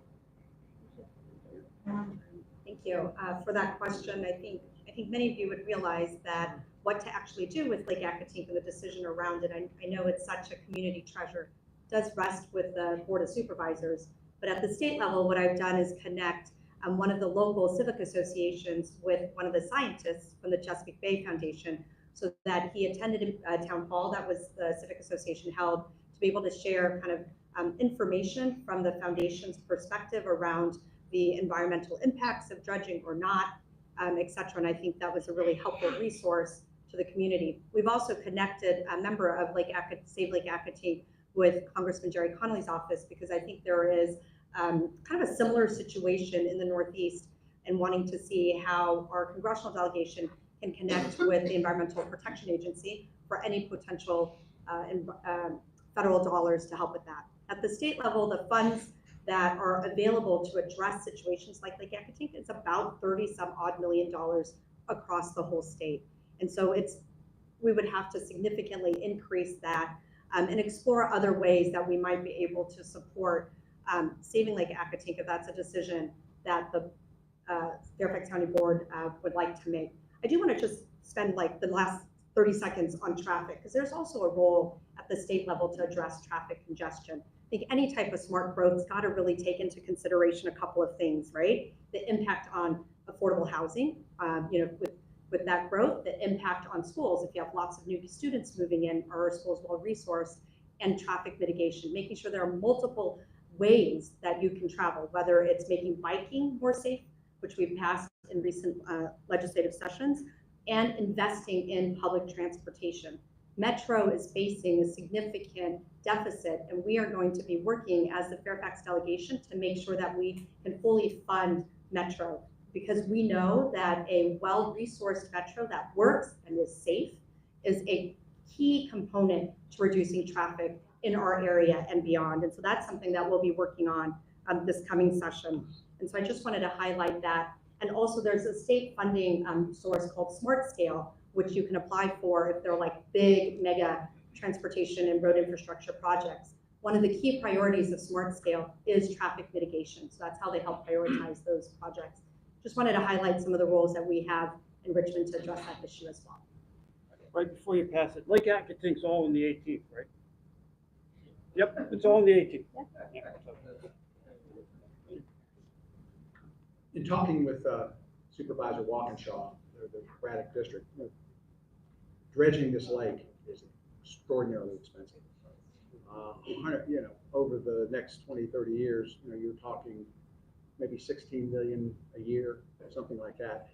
Thank you for that question. I think many of you would realize that what to actually do with Lake Acton and the decision around it. I know it's such a community treasure. It does rest with the Board of Supervisors, but at the state level, what I've done is connect one of the local civic associations with one of the scientists from the Chesapeake Bay Foundation, so that he attended a town hall that was the civic association held to be able to share kind of information from the foundation's perspective around the environmental impacts of dredging or not, et cetera. And I think that was a really helpful resource to the community. We've also connected a member of Save Lake Acton with Congressman Jerry Connolly's office, because I think there is kind of a similar situation in the Northeast, and wanting to see how our congressional delegation can connect with the Environmental Protection Agency for any potential federal dollars to help with that. At the state level, the funds that are available to address situations like Lake Acton, it's about $30-some-odd million across the whole state. And so we would have to significantly increase that and explore other ways that we might be able to support saving Lake Acton, if that's a decision that the Fairfax County Board would like to make. I do want to just spend like the last 30 seconds on traffic, because there's also a role at the state level to address traffic congestion. I think any type of smart growth has got to really take into consideration a couple of things, right? The impact on affordable housing, with that growth, the impact on schools. If you have lots of new students moving in, are our schools well resourced? and traffic mitigation, making sure there are multiple ways that you can travel, whether it's making biking more safe, which we've passed in recent legislative sessions, and investing in public transportation. Metro is facing a significant deficit, and we are going to be working as the Fairfax delegation to make sure that we can fully fund Metro, because we know that a well-resourced Metro that works and is safe is a key component to reducing traffic in our area and beyond. And so that's something that we'll be working on this coming session. And so I just wanted to highlight that. And also there's a state funding source called Smart Scale, which you can apply for if they're like big mega transportation and road infrastructure projects. One of the key priorities of Smart Scale is traffic mitigation. So that's how they help prioritize those projects. Just wanted to highlight some of the roles that we have in Richmond to address that issue as well. Right before you pass it, Lake Acatin's all on the 18th, right? Yep, it's all on the 18th. Yeah. In talking with Supervisor Walkinshaw, the Braddock District, dredging this lake is extraordinarily expensive. Over the next 20, 30 years, you're talking maybe 16 million a year, something like that.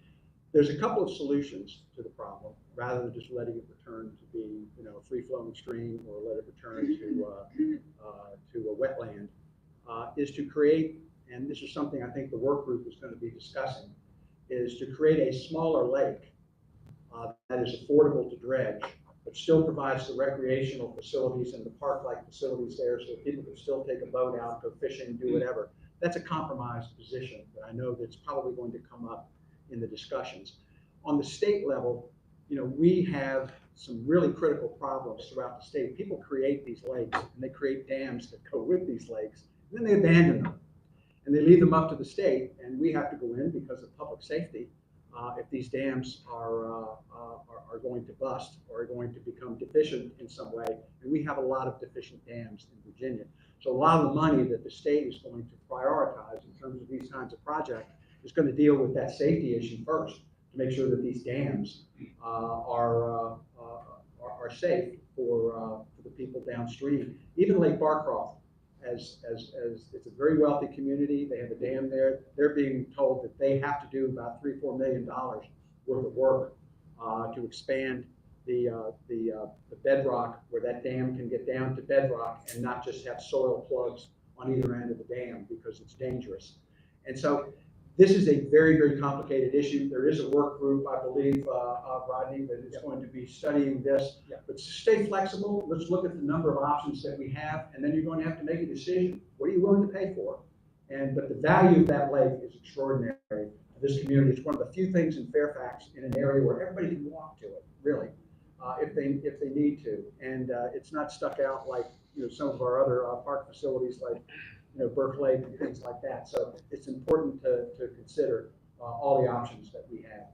There's a couple of solutions to the problem, rather than just letting it return to be, a free-flowing stream or let it return to a wetland, is to create, and this is something I think the work group is going to be discussing, is to create a smaller lake that is affordable to dredge, but still provides the recreational facilities and the park-like facilities there so that people can still take a boat out, go fishing, do whatever. That's a compromised position that I know that's probably going to come up in the discussions. On the state level, we have some really critical problems throughout the state. People create these lakes and they create dams that go with these lakes, and then they abandon them. And they leave them up to the state, and we have to go in because of public safety if these dams are going to bust or are going to become deficient in some way. And we have a lot of deficient dams in Virginia. So a lot of the money that the state is going to prioritize in terms of these kinds of projects is going to deal with that safety issue first, to make sure that these dams are safe for the people downstream. Even Lake Barcroft, as it's a very wealthy community, they have a dam there. They're being told that they have to do about $3-4 million worth of work to expand the bedrock, where that dam can get down to bedrock and not just have soil plugs on either end of the dam, because it's dangerous. And so this is a very, very complicated issue. There is a work group, I believe, Rodney, that is going to be studying this. But stay flexible. Let's look at the number of options that we have, and then you're going to have to make a decision. What are you willing to pay for? But the value of that lake is extraordinary to this community. It's one of the few things in Fairfax in an area where everybody can walk to it, really, if they need to. And it's not stuck out like some of our other park facilities, like Berkeley and things like that. So it's important to consider all the options that we have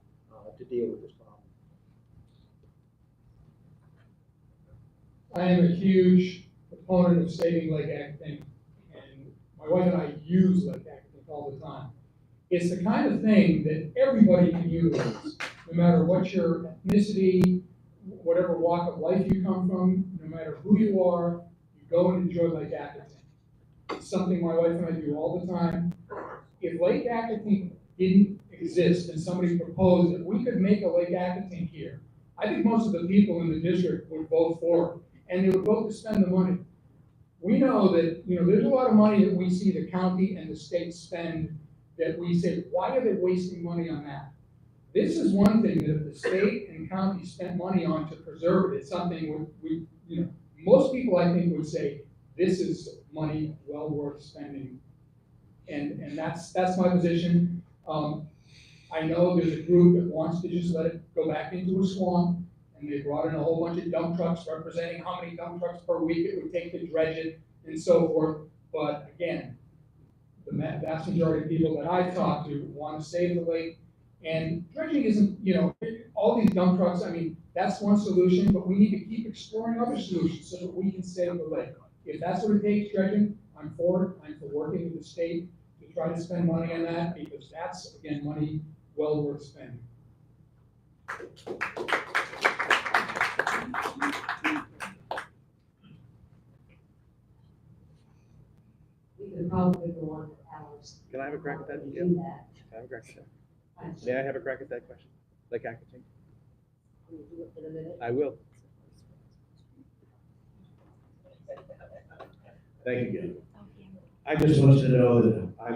to deal with this problem. I am a huge proponent of saving Lake Acton, and my wife and I use Lake Acton all the time. It's the kind of thing that everybody can utilize, no matter what your ethnicity, whatever walk of life you come from, no matter who you are, you go and enjoy Lake Acton. It's something my wife and I do all the time. If Lake Acton didn't exist and somebody proposed that we could make a Lake Acton here, I think most of the people in the district would vote for it, and they would vote to spend the money. We know that there's a lot of money that we see the county and the state spend that we say, why are they wasting money on that? This is one thing that if the state and county spent money on to preserve it, it's something most people I think would say, this is money well worth spending. And that's my position. I know there's a group that wants to just let it go back into a swamp, and they brought in a whole bunch of dump trucks representing how many dump trucks per week it would take to dredge it and so forth. But again, the vast majority of people that I talk to want to save the lake. And dredging isn't, all these dump trucks, that's one solution, but we need to keep exploring other solutions so that we can save the lake. If that's what it takes, dredging, I'm for it. I'm for working with the state to try to spend money on that, because that's, again, money well worth spending. probably go on for hours. Can I have a crack at that? to Yeah. Do that. Can I have a crack at that? May I have a crack at that question? Like I can take? Can you do it in a minute? I will. Thank you again. I just want you to know that I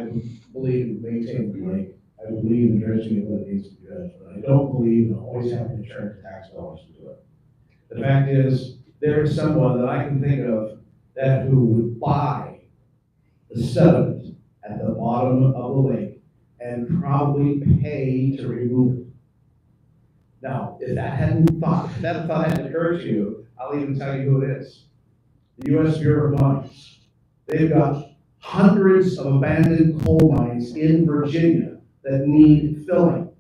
believe in maintaining the lake. I believe in dredging it when it needs to be dredged, but I don't believe in always having to turn to tax dollars to do it. The fact is, there is someone that I can think of that who would buy the sediment at the bottom of the lake and probably pay to remove it. Now, if that thought hadn't occurred to you, I'll even tell you who it is. The U.S. Bureau of Mines. They've got hundreds of abandoned coal mines in Virginia that need filling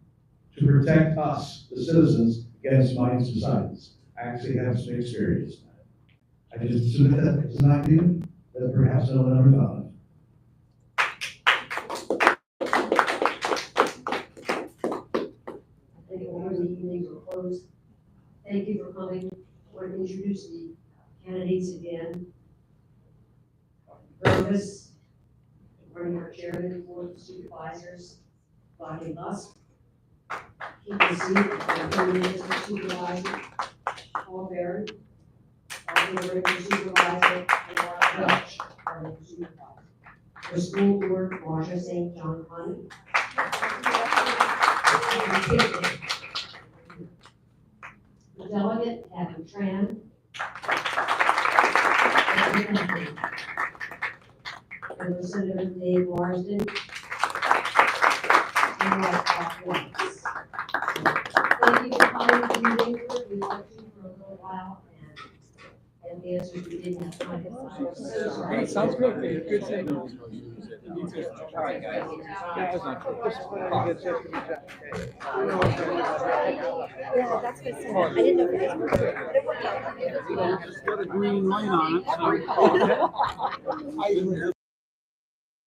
to protect us, the citizens, against mine suicides. I actually have some experience in that. I just submit that as an idea that perhaps no one ever thought of. I think we'll the evening will close. Thank you for coming. I want to introduce the candidates again. Purvis, running for chairman, board of supervisors, Dr. Lusk. Keep the seat, the supervisor, Paul Beran, running for supervisor, and Mark Welch, running for supervisor. For school board, Marsha St. John Connie. The delegate, Kathy Tran. Representative Dave Marsden. And Rob Watts. Thank you for coming to the meeting. We liked you for a little while and the answers we didn't have time to find. Hey, sounds good. Good seeing you. You too. All right, guys. Yeah, that's good. I didn't know if it was working, but it worked out. It's got a green light on it. So.